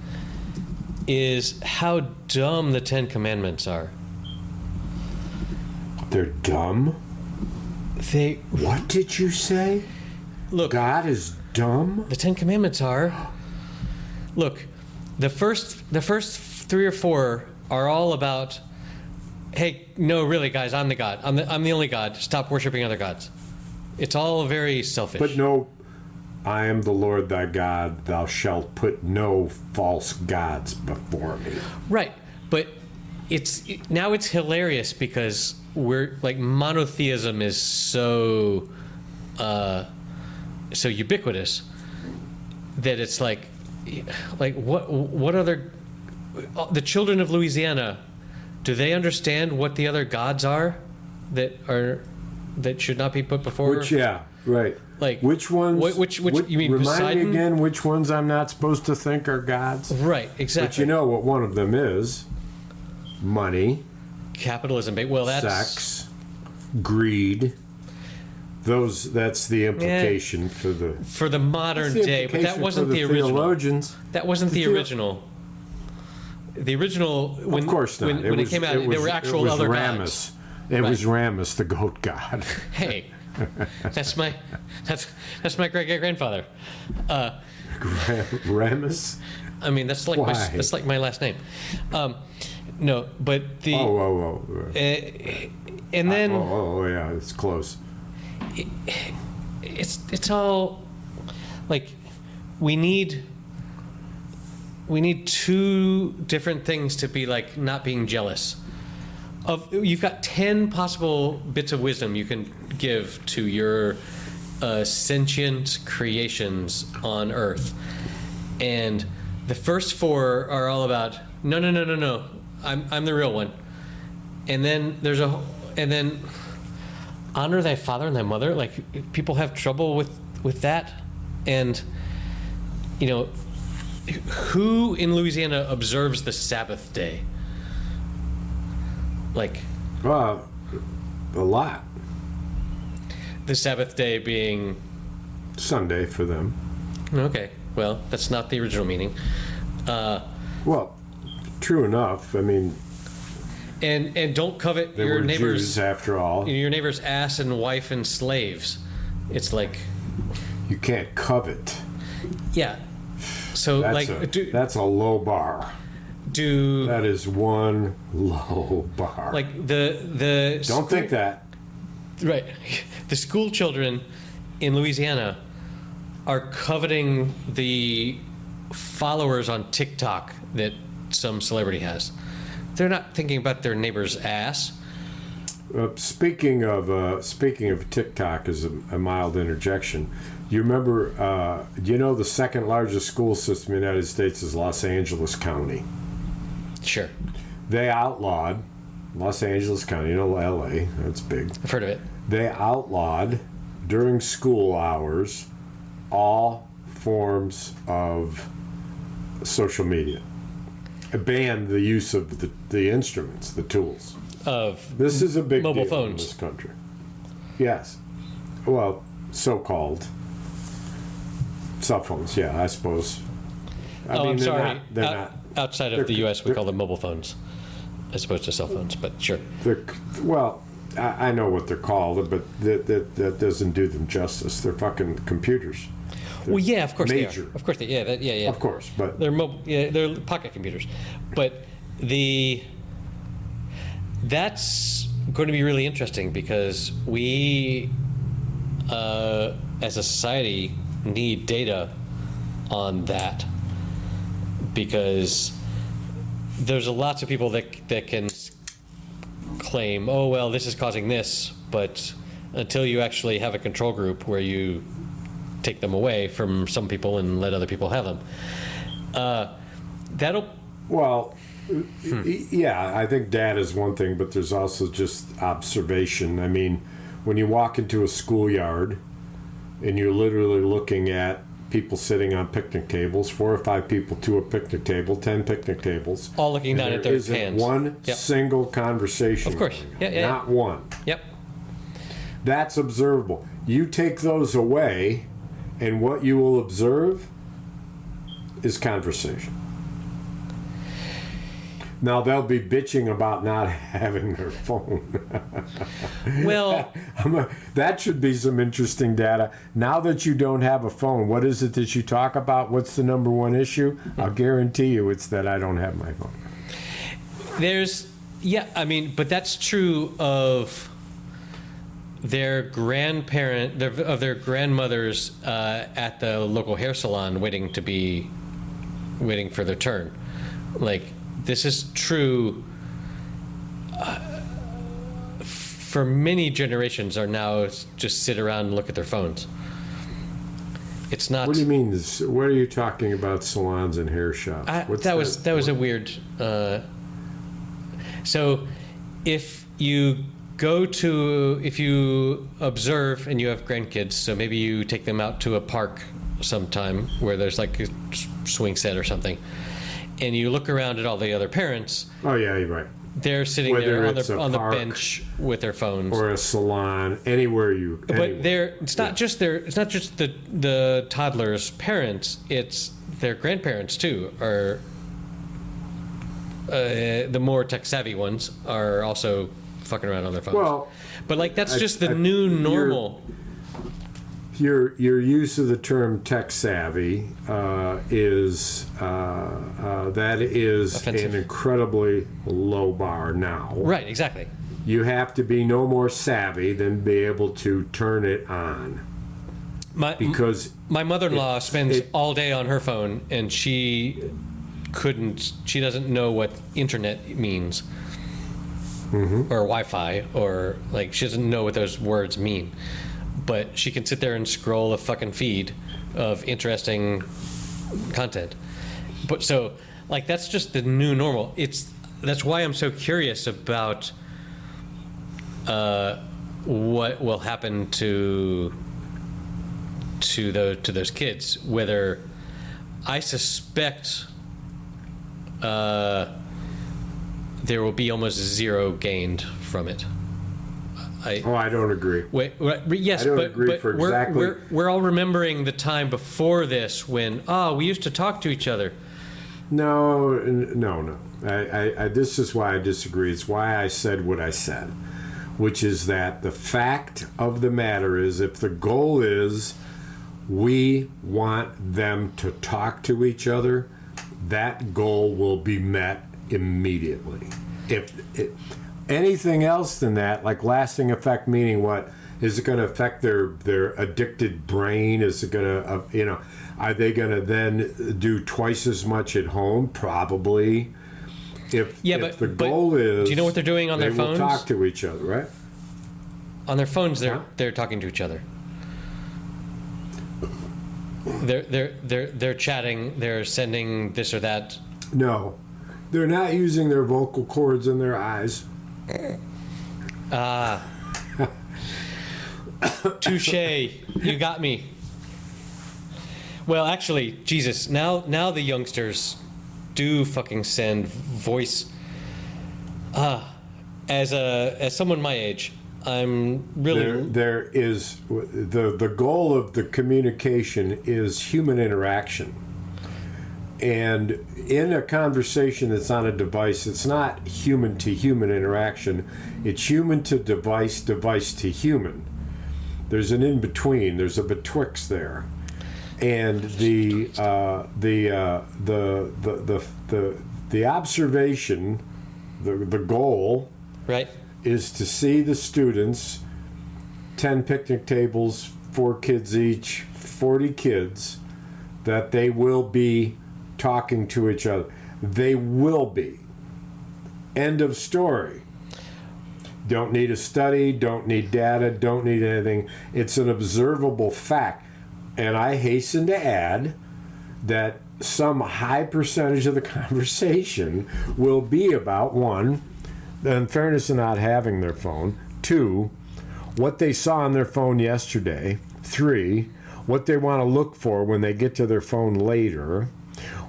is how dumb the Ten Commandments are. They're dumb? What did you say? Look, God is dumb? The Ten Commandments are. Look, the first 3 or 4 are all about, hey, no, really, guys, I'm the God. I'm the only God. Stop worshiping other gods. It's all very selfish. But no, I am the Lord thy God. Thou shalt put no false gods before me. Right, but now it's hilarious because we're like monotheism is so ubiquitous that it's like what other the children of Louisiana, do they understand what the other gods are that should not be put before? Right. Like which ones? Which you mean? Remind Poseidon? me again. Which ones I'm not supposed to think are gods? Right. Exactly. But you know what one of them is? Money. Capitalism. Well, that's sex. Greed. That's the implication for the modern day, but that wasn't the original. Theologians. That wasn't the original. The original, when, of course not. When it came out, there were actual other Rammus. gods. It was Rammus, the goat god. Hey, that's my great grandfather. Rammus. I mean, that's like my last name. No, but the and then yeah, it's close. It's all like we need 2 different things to be like not being jealous of. You've got 10 possible bits of wisdom you can give to your sentient creations on Earth, and the first 4 are all about no. I'm the real one, and then honor thy father and thy mother. Like people have trouble with that, and who in Louisiana observes the Sabbath day? Like a lot. The Sabbath day being Sunday for them. Okay, well, that's not the original meaning. Well, true enough. I mean, and don't covet they your were neighbor's Jews after all. Your neighbor's ass and wife and slaves. It's like you can't covet. Yeah. So that's a low bar. That is one low bar. Like the don't think that. Right. The school children in Louisiana are coveting the followers on TikTok that some celebrity has. They're not thinking about their neighbor's ass. Speaking of TikTok as a mild interjection, you remember, the second largest school system in the United States is Los Angeles County. Sure. They outlawed Los Angeles County, LA, that's big. I've heard of it. They outlawed during school hours all forms of social media. Banned the use of the instruments, the tools. This is a big mobile deal phones in this country. Yes. Well, so-called cell phones, yeah, I suppose. I'm they're sorry. They're not. Outside of the U.S., we call them mobile phones as opposed to cell phones, but sure. Well, I know what they're called, but that doesn't do them justice. They're fucking computers. Well, yeah, of course major. they are. Of course yeah. Of course, but they're pocket computers. But that's going to be really interesting because we, as a society, need data on that, because there's lots of people that can claim, oh well, this is causing this, but until you actually have a control group where you take them away from some people and let other people have them, yeah, I think data is one thing, but there's also just observation. I mean, when you walk into a schoolyard and you're literally looking at people sitting on picnic tables, 4 or 5 people to a picnic table, 10 picnic tables, all looking down at their hands. There isn't one single conversation. Of course, not one. Yep. That's observable. You take those away, and what you will observe is conversation. Now, they'll be bitching about not having their phone. Well, that should be some interesting data. Now that you don't have a phone, what is it that you talk about? What's the number one issue? I'll guarantee you it's that I don't have my phone. But that's true of their of their grandmothers at the local hair salon waiting for their turn. Like, this is true for many generations are now just sit around and look at their phones. It's not. What do you mean? What are you talking about? Salons and hair shops? That was a weird. So, if you observe and you have grandkids, so maybe you take them out to a park sometime where there's like a swing set or something, and you look around at all the other parents. Oh yeah, you're right. They're sitting there on the bench with their phones, or a salon, anywhere. But it's not just the toddlers' parents. It's their grandparents too. Or the more tech savvy ones are also fucking around on their phones. Well, but like that's just the new normal. Your use of the term tech savvy is offensive. An incredibly low bar now. Right, exactly. You have to be no more savvy than be able to turn it on. Because my mother-in-law spends all day on her phone, and she doesn't know what internet means. Mm-hmm. Or Wi-Fi, or like she doesn't know what those words mean. But she can sit there and scroll a fucking feed of interesting content. But so, like, that's just the new normal. That's why I'm so curious about what will happen to those kids. Whether I suspect there will be almost zero gained from it. I don't agree. Yes, but we're all remembering the time before this when we used to talk to each other. No. This is why I disagree. It's why I said what I said, which is that the fact of the matter is, if the goal is we want them to talk to each other, that goal will be met immediately. If anything else than that, like lasting effect, meaning what? Is it going to affect their addicted brain? Is it going to, are they going to then do twice as much at home? Probably. If the goal is, do you know what they're doing on their phones? They will talk to each other, right? On their phones, they're talking to each other. They're chatting. They're sending this or that. No, they're not using their vocal cords in their eyes. Touche, you got me. Well, actually, Jesus, now the youngsters do fucking send voice. As someone my age, I'm really there is the goal of the communication is human interaction, And in a conversation that's on a device, it's not human to human interaction. It's human to device, device to human. There's an in between. There's a betwixt there, and the observation, the goal, right, is to see the students, 10 picnic tables, 4 kids each, 40 kids, that they will be talking to each other. They will be. End of story. Don't need a study, don't need data, don't need anything. It's an observable fact. And I hasten to add that some high percentage of the conversation will be about, one, the unfairness of not having their phone, 2, what they saw on their phone yesterday, 3, what they want to look for when they get to their phone later,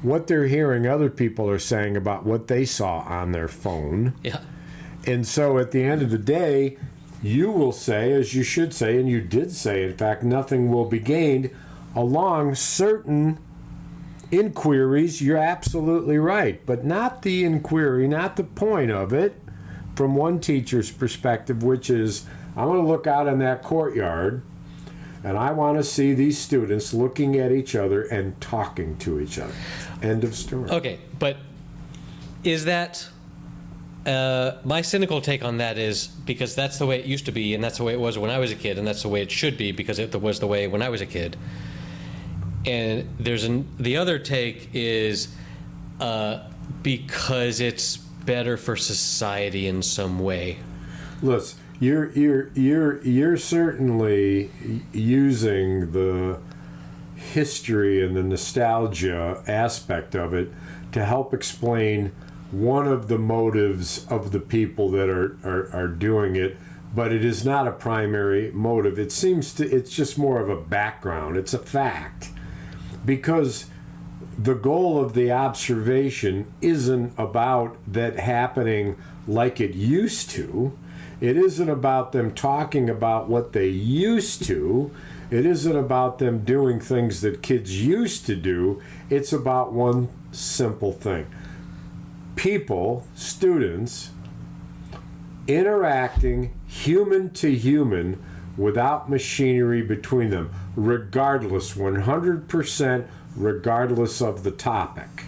what they're hearing other people are saying about what they saw on their phone. Yeah. And so at the end of the day, you will say, as you should say, and you did say, in fact, nothing will be gained along certain inquiries. You're absolutely right, but not the inquiry, not the point of it from one teacher's perspective, which is, I'm going to look out in that courtyard and I want to see these students looking at each other and talking to each other. End of story. Okay, but is that... my cynical take on that is because that's the way it used to be, and that's the way it was when I was a kid, and that's the way it should be because it was the way when I was a kid. And the other take is because it's better for society in some way. Listen, you're certainly using the history and the nostalgia aspect of it to help explain one of the motives of the people that are doing it, but it is not a primary motive. It's just more of a background. It's a fact. Because the goal of the observation isn't about that happening like it used to. It isn't about them talking about what they used to. It isn't about them doing things that kids used to do. It's about one simple thing. People, students, interacting human to human without machinery between them, regardless, 100% regardless of the topic.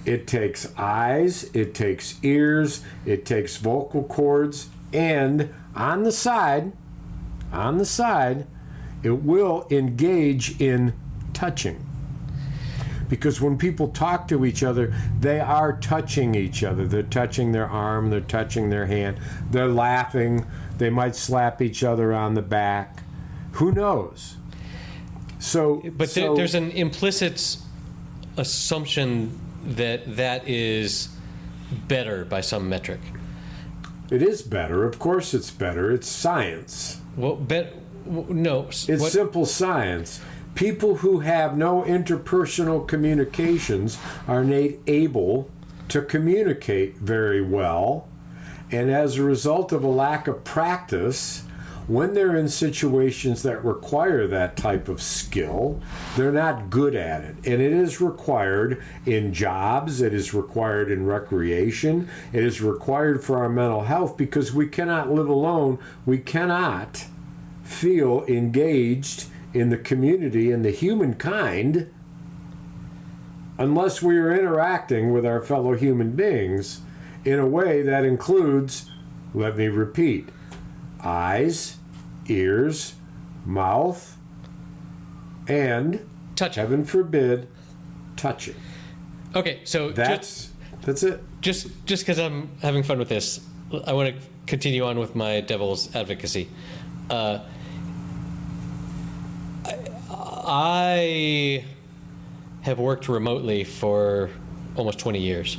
It takes eyes, it takes ears, it takes vocal cords, and on the side, it will engage in touching. Because when people talk to each other, they are touching each other. They're touching their arm, they're touching their hand, they're laughing, they might slap each other on the back. Who knows? But there's an implicit assumption that is better by some metric. It is better. Of course it's better. It's science. Well, no. It's simple science. People who have no interpersonal communications are not able to communicate very well. And as a result of a lack of practice, when they're in situations that require that type of skill, they're not good at it. And it is required in jobs, it is required in recreation, it is required for our mental health because we cannot live alone. We cannot feel engaged in the community and the humankind unless we are interacting with our fellow human beings in a way that includes, let me repeat, eyes, ears, mouth, and, touch. Heaven forbid, touching. Okay, so that's it. Just because I'm having fun with this, I want to continue on with my devil's advocacy. I have worked remotely for almost 20 years.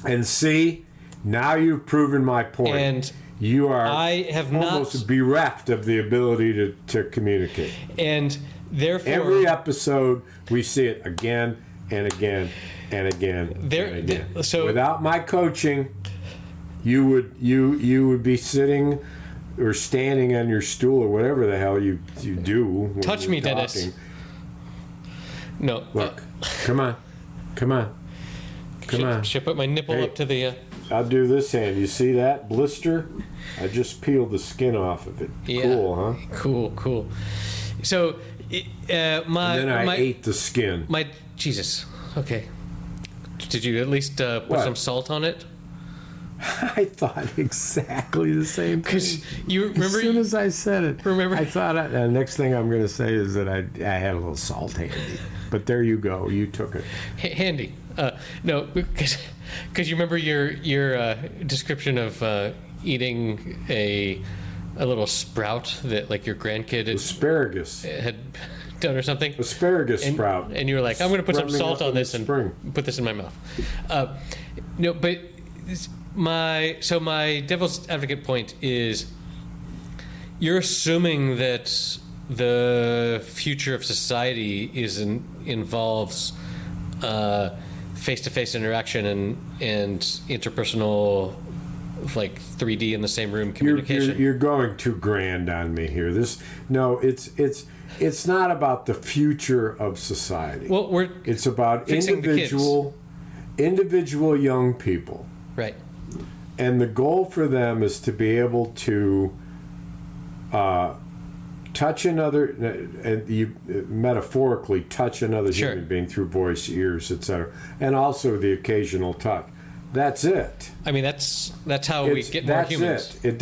And see, now you've proven my point. And you are almost bereft of the ability to communicate. And therefore, every episode we see it again and again and again and again. So without my coaching, you would be sitting or standing on your stool or whatever the hell you do. Touch me, Dennis. No. Look, come on. Come on. Come on. Should I put my nipple Hey. up to the... I'll do this hand. You see that blister? I just peeled the skin off of it. Yeah. Cool, huh? Cool. So, my... And then I my, ate the skin. My... Jesus. Okay. Did you at least put What? some salt on it? I thought exactly the same thing. Because you remember... As soon as I said it, Remember- I thought, the next thing I'm going to say is that I had a little salt handy. But there you go. You took it. Handy. No, because you remember your description of eating a little sprout that like your grandkid Asparagus. had done or something. Asparagus And, sprout. and you were like, I'm going to put some Sprouting salt up on in the this and spring. put this in my mouth. No, but my devil's advocate point is you're assuming that the future of society involves face-to-face interaction and interpersonal, like 3D in the same room communication. You're going too grand on me here. It's not about the future of society. Well, It's about fixing the kids. individual young people. Right. And the goal for them is to be able to touch another, and you metaphorically touch another Sure. human being through voice, ears, etc., and also the occasional touch. That's it. I mean, that's how we get more That's humans. it.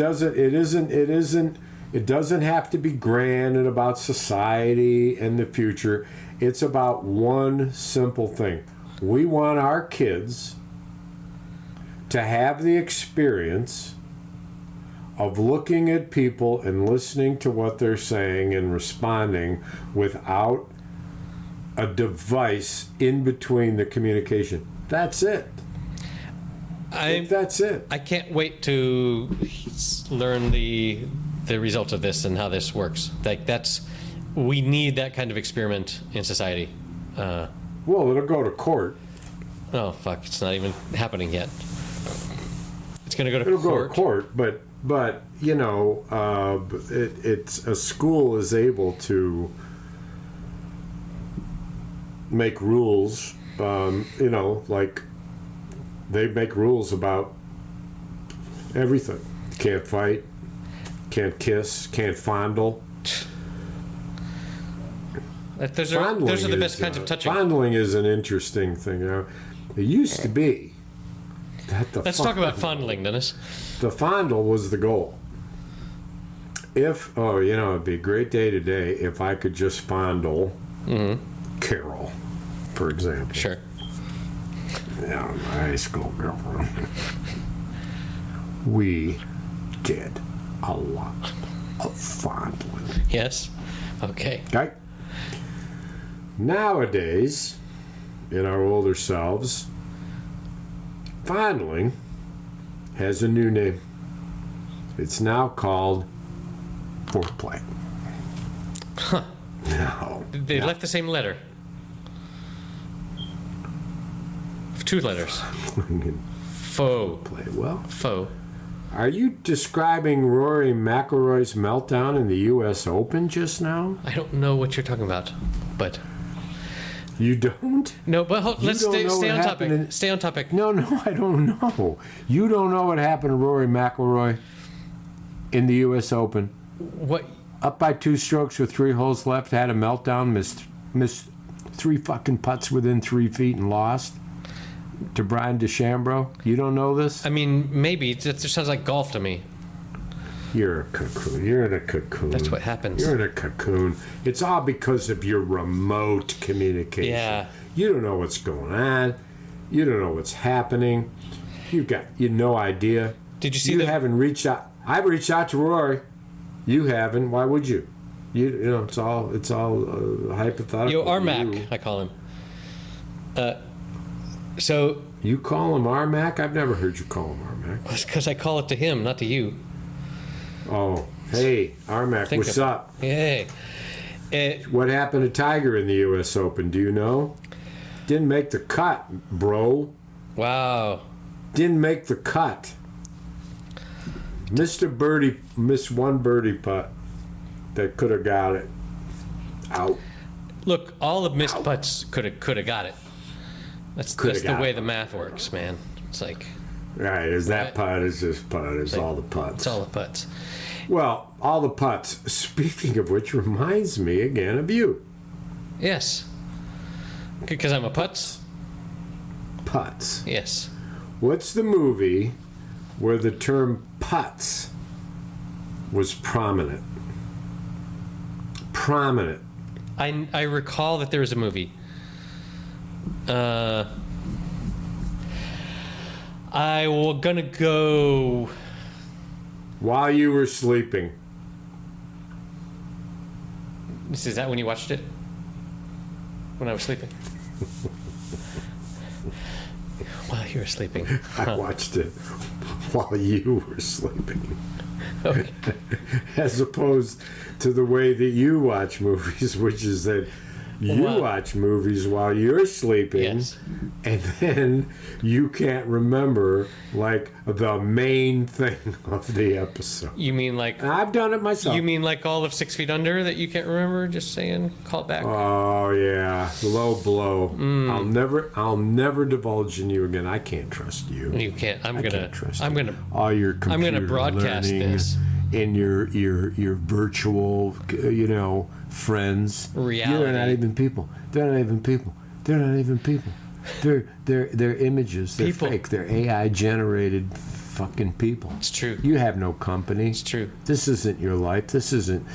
It doesn't have to be grand and about society and the future. It's about one simple thing. We want our kids to have the experience of looking at people and listening to what they're saying and responding without a device in between the communication. That's it. That's it. I can't wait to learn the results of this and how this works. Like we need that kind of experiment in society. Well, it'll go to court. Oh fuck! It's not even happening yet. It's going to go to It'll court. go to court, but you know, it's a school is able to make rules. You know, like they make rules about everything. Can't fight, can't kiss, can't fondle. Those are the best kinds of touching. Fondling is an interesting thing. You know, it used to be that the Let's talk about fondling, Dennis. The fondle was the goal. It'd be a great day today if I could just fondle Carol, for example. Sure. Yeah, my high school girlfriend. We did a lot of fondling. Yes. Okay. Okay? Nowadays, in our older selves, fondling has a new name. It's now called foreplay. Huh. No. They left the same letter. 2 letters. Faux. Play well. Faux. Are you describing Rory McIlroy's meltdown in the U.S. Open just now? I don't know what you're talking about, but You don't? no. But let's don't stay know on what topic. happened Stay on topic. No, I don't know. You don't know what happened to Rory McIlroy in the U.S. Open? What? Up by 2 strokes with 3 holes left, had a meltdown, missed 3 fucking putts within 3 feet and lost to Brian DeChambeau. You don't know this? I mean, maybe it just sounds like golf to me. You're a cocoon. You're in a cocoon. That's what happens. You're in a cocoon. It's all because of your remote communication. Yeah. You don't know what's going on. You don't know what's happening. You no idea. Did you see You haven't reached out. I've reached out to Rory. You haven't. Why would you? You know, it's all hypothetical. Yo, Armac, I call him. So You call him Armac? I've never heard you call him Armac. it's because I call it to him, not to you. Oh, hey, Armac, what's up? Hey. What happened to Tiger in the U.S. Open? Do you know? Didn't make the cut, bro. Wow. Didn't make the cut. Missed one birdie putt that could have got it out. Look, all the missed putts could have got it. That's Coulda the got way it. the math works, man. It's like Right, is that Right. putt? Is this putt? Is all the putts? it's all the putts. Well, all the putts. Speaking of which, reminds me again of you. Yes. Because I'm a putz? Putts. Yes. What's the movie where the term putts was prominent? Prominent. I recall that there was a movie. I was gonna go. While you were sleeping. Is that when you watched it? When I was sleeping? While you were sleeping. I watched it while you were sleeping. Okay. As opposed to the way that you watch movies, which is that you Well, watch movies while you're sleeping, Yes. and then you can't remember like the main thing of the episode. You mean like And I've done it myself. you mean like all of 6 Feet Under that you can't remember? Just saying, call it back. Oh yeah, low blow. I'll never divulge in you again. I can't trust you. You can't. I can't trust I'm you. gonna. All your computer I'm gonna broadcast learning this. in your virtual, friends. Reality. They're not even people. They're not even people. They're not even people. They're images. They're People. fake. They're AI generated fucking people. It's true. You have no company. It's true. This isn't your life. This isn't.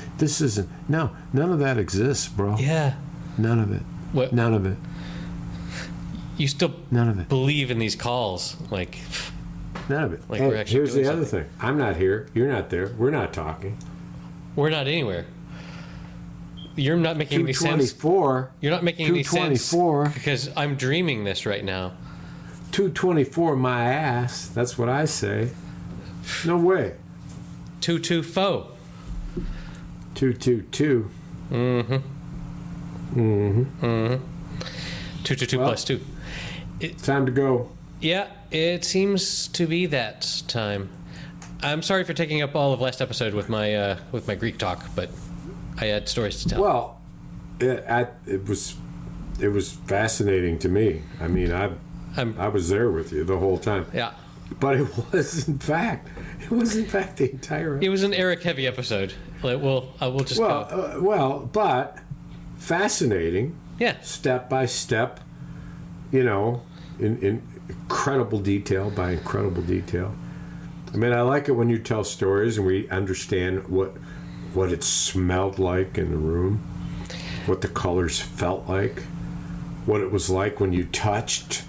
No, none of that exists, bro. Yeah. None of it. What? None of it. You still None of it. believe in these calls, like None of it. Like Hey, we're actually here's doing the other something. thing. I'm not here. You're not there. We're not talking. we're not anywhere. You're not making any sense. 224. You're not making any sense 224. because I'm dreaming this right now. 224 my ass. That's what I say. No way. 2-2 foe. 222. 2-2-2 Well- plus 2. Time to go. Yeah, it seems to be that time. I'm sorry for taking up all of last episode with my Greek talk, but I had stories to tell. Well, it was fascinating to me. I mean, I was there with you the whole time. Yeah, But it was in fact the entire. it was an Eric heavy episode. I will just go. But fascinating. Yeah, Step by step, in incredible detail by incredible detail. I mean, I like it when you tell stories and we understand what it smelled like in the room, what the colors felt like, what it was like when you touched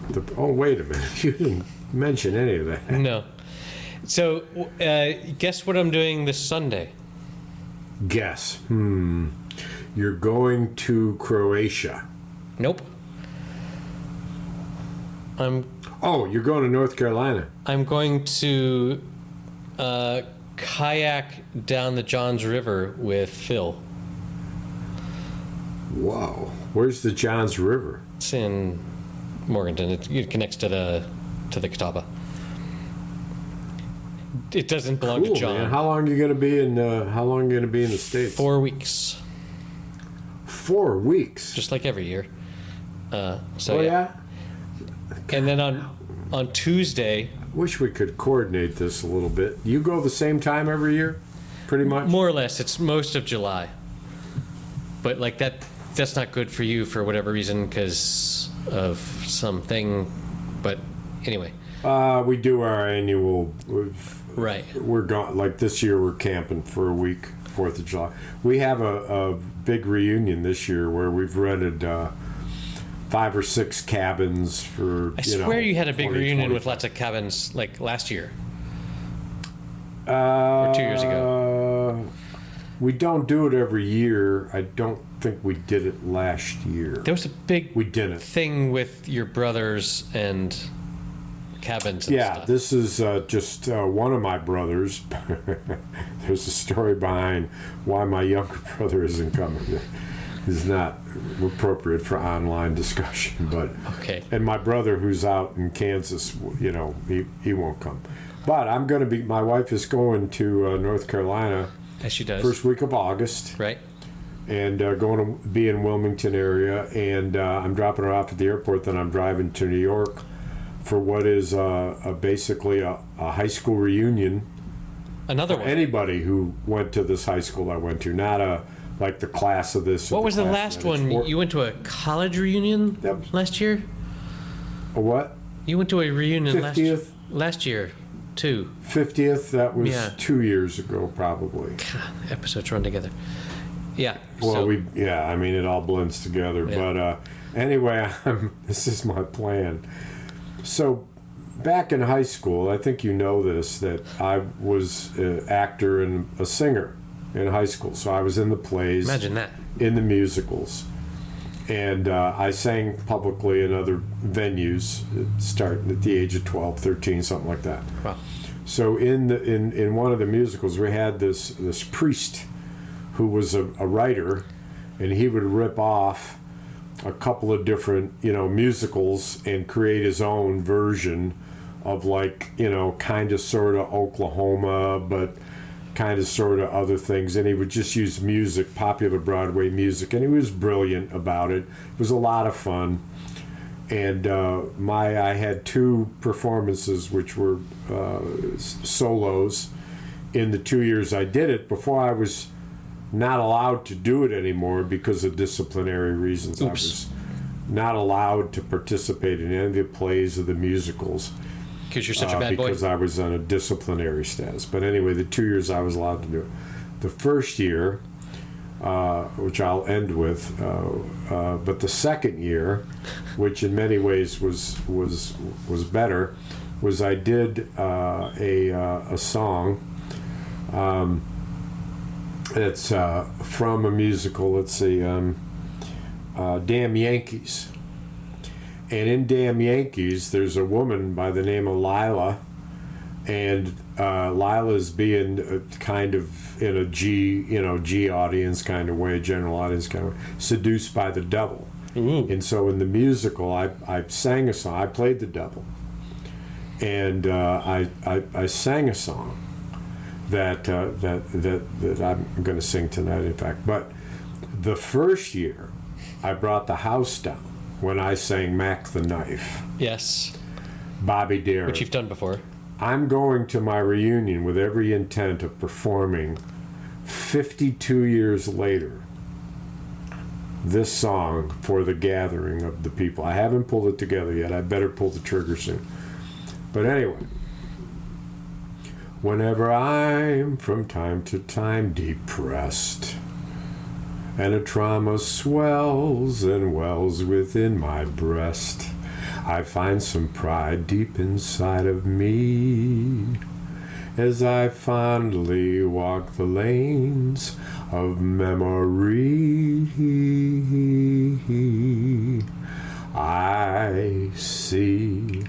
the. Oh, wait a minute! You didn't mention any of that. no. So, guess what I'm doing this Sunday? Guess. You're going to Croatia. Nope. Oh, you're going to North Carolina. I'm going to kayak down the Johns River with Phil. Whoa. Where's the Johns River? It's in Morganton. It connects to the Catawba. It doesn't belong Cool, to John. man. How long are you going to be in? The States? 4 weeks, 4 weeks. just like every year. So Oh yeah. And then on Tuesday, Wish we could coordinate this a little bit. You go the same time every year, pretty much. more or less, it's most of July. But like that's not good for you for whatever reason because of something. But anyway, We do our annual. right. We're gone. Like this year, we're camping for a week, 4th of July. We have a big reunion this year where we've rented 5 or 6 cabins for. I swear you had a big 20, reunion with 25. lots of cabins like last year. Or 2 years ago. We don't do it every year. I don't think we did it last year. There was a big We didn't. thing with your brothers and cabins and Yeah, stuff. this is just one of my brothers. There's a story behind why my younger brother isn't coming. It's not appropriate for online discussion, but Okay. and my brother who's out in Kansas, he won't come. But I'm going to be. My wife is going to North Carolina As she does. first week of August. Right? and going to be in Wilmington area, and I'm dropping her off at the airport. Then I'm driving to New York for what is basically a high school reunion. Another for one. anybody who went to this high school I went to, not like the class of this. What was the last one? You went to a college reunion last year? A what? You went to a reunion 50th? last year, too. 50th? That was Yeah. 2 years ago, probably. God, episodes run together. Yeah. Well, so, I mean, it all blends together. Yeah. But anyway, this is my plan. So, back in high school, I think you know this, that I was an actor and a singer in high school. So I was in the plays. Imagine that. In the musicals. And I sang publicly in other venues, starting at the age of 12, 13, something like that. Wow. So in one of the musicals, we had this priest who was a writer, and he would rip off a couple of different musicals and create his own version of, like, kind of sort of Oklahoma, but kind of sort of other things. And he would just use music, popular Broadway music, and he was brilliant about it. It was a lot of fun. And I had 2 performances which were solos in the 2 years I did it, before I was not allowed to do it anymore because of disciplinary reasons. Oops. I was not allowed to participate in any of the plays or the musicals. Because you're such a bad boy? Because I was on a disciplinary status. But anyway, the 2 years I was allowed to do it. The first year, which I'll end with, but the second year, which in many ways was better, was I did a song. It's from a musical. Let's see, Damn Yankees. And in Damn Yankees, there's a woman by the name of Lila, and Lila's being kind of in a G audience kind of way, general audience kind of way, seduced by the devil. Ooh. And so in the musical, I sang a song. I played the devil, and I sang a song that I'm going to sing tonight, in fact. But the first year, I brought the house down when I sang Mac the Knife. Yes. Bobby Darin. Which you've done before. I'm going to my reunion with every intent of performing 52 years later this song for the gathering of the people. I haven't pulled it together yet. I better pull the trigger soon. But anyway, whenever I'm from time to time depressed, and a trauma swells and wells within my breast, I find some pride deep inside of me as I fondly walk the lanes of memory. I see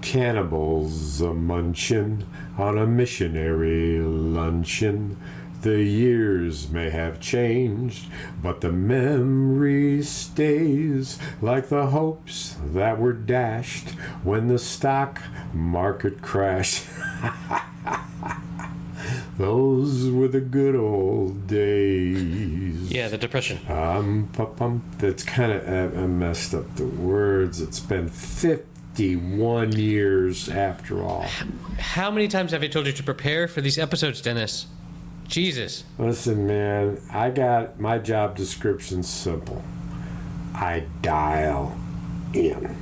cannibals a-munchin' on a missionary luncheon. The years may have changed, but the memory stays, like the hopes that were dashed when the stock market crashed. Those were the good old days. Yeah, the Depression. That's kind of messed up the words. It's been 51 years after all. How many times have I told you to prepare for these episodes, Dennis? Jesus. Listen, man, I got my job description simple. I dial in.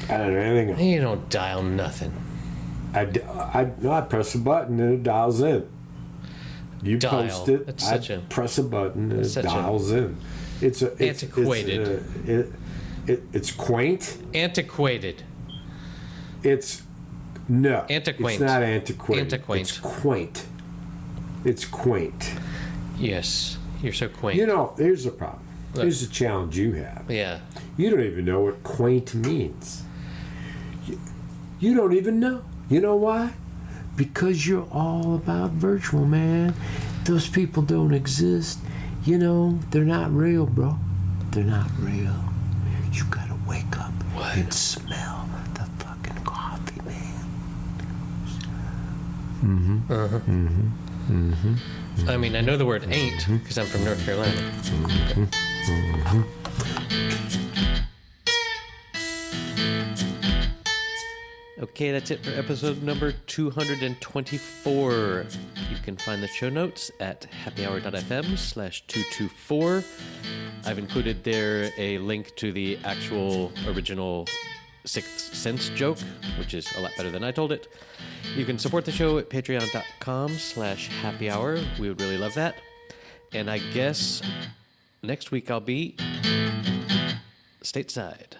I don't know anything else. You don't dial nothing. I press a button and it dials in. You Dial. post it, That's I such a- press a button and it such a- dials in. It's Antiquated. It's quaint. Antiquated. It's no. Antiquaint. It's not antiquated. Antiquaint. It's quaint. It's quaint. Yes. You're so quaint. You know, here's the problem. Look. Here's the challenge you have. Yeah. You don't even know what quaint means. You don't even know. You know why? Because you're all about virtual, man. Those people don't exist. You know, they're not real, bro. They're not real. You gotta wake up and smell the fucking coffee, man. Mm-hmm. Uh-huh. Mm-hmm. Mm-hmm. I mean, I know the word ain't because I'm from North Carolina. Okay, that's it for episode number 224. You can find the show notes at happyhour.fm/224. I've included there a link to the actual original Sixth Sense joke, which is a lot better than I told it. You can support the show at patreon.com/happyhour. We would really love that. And I guess next week I'll be stateside.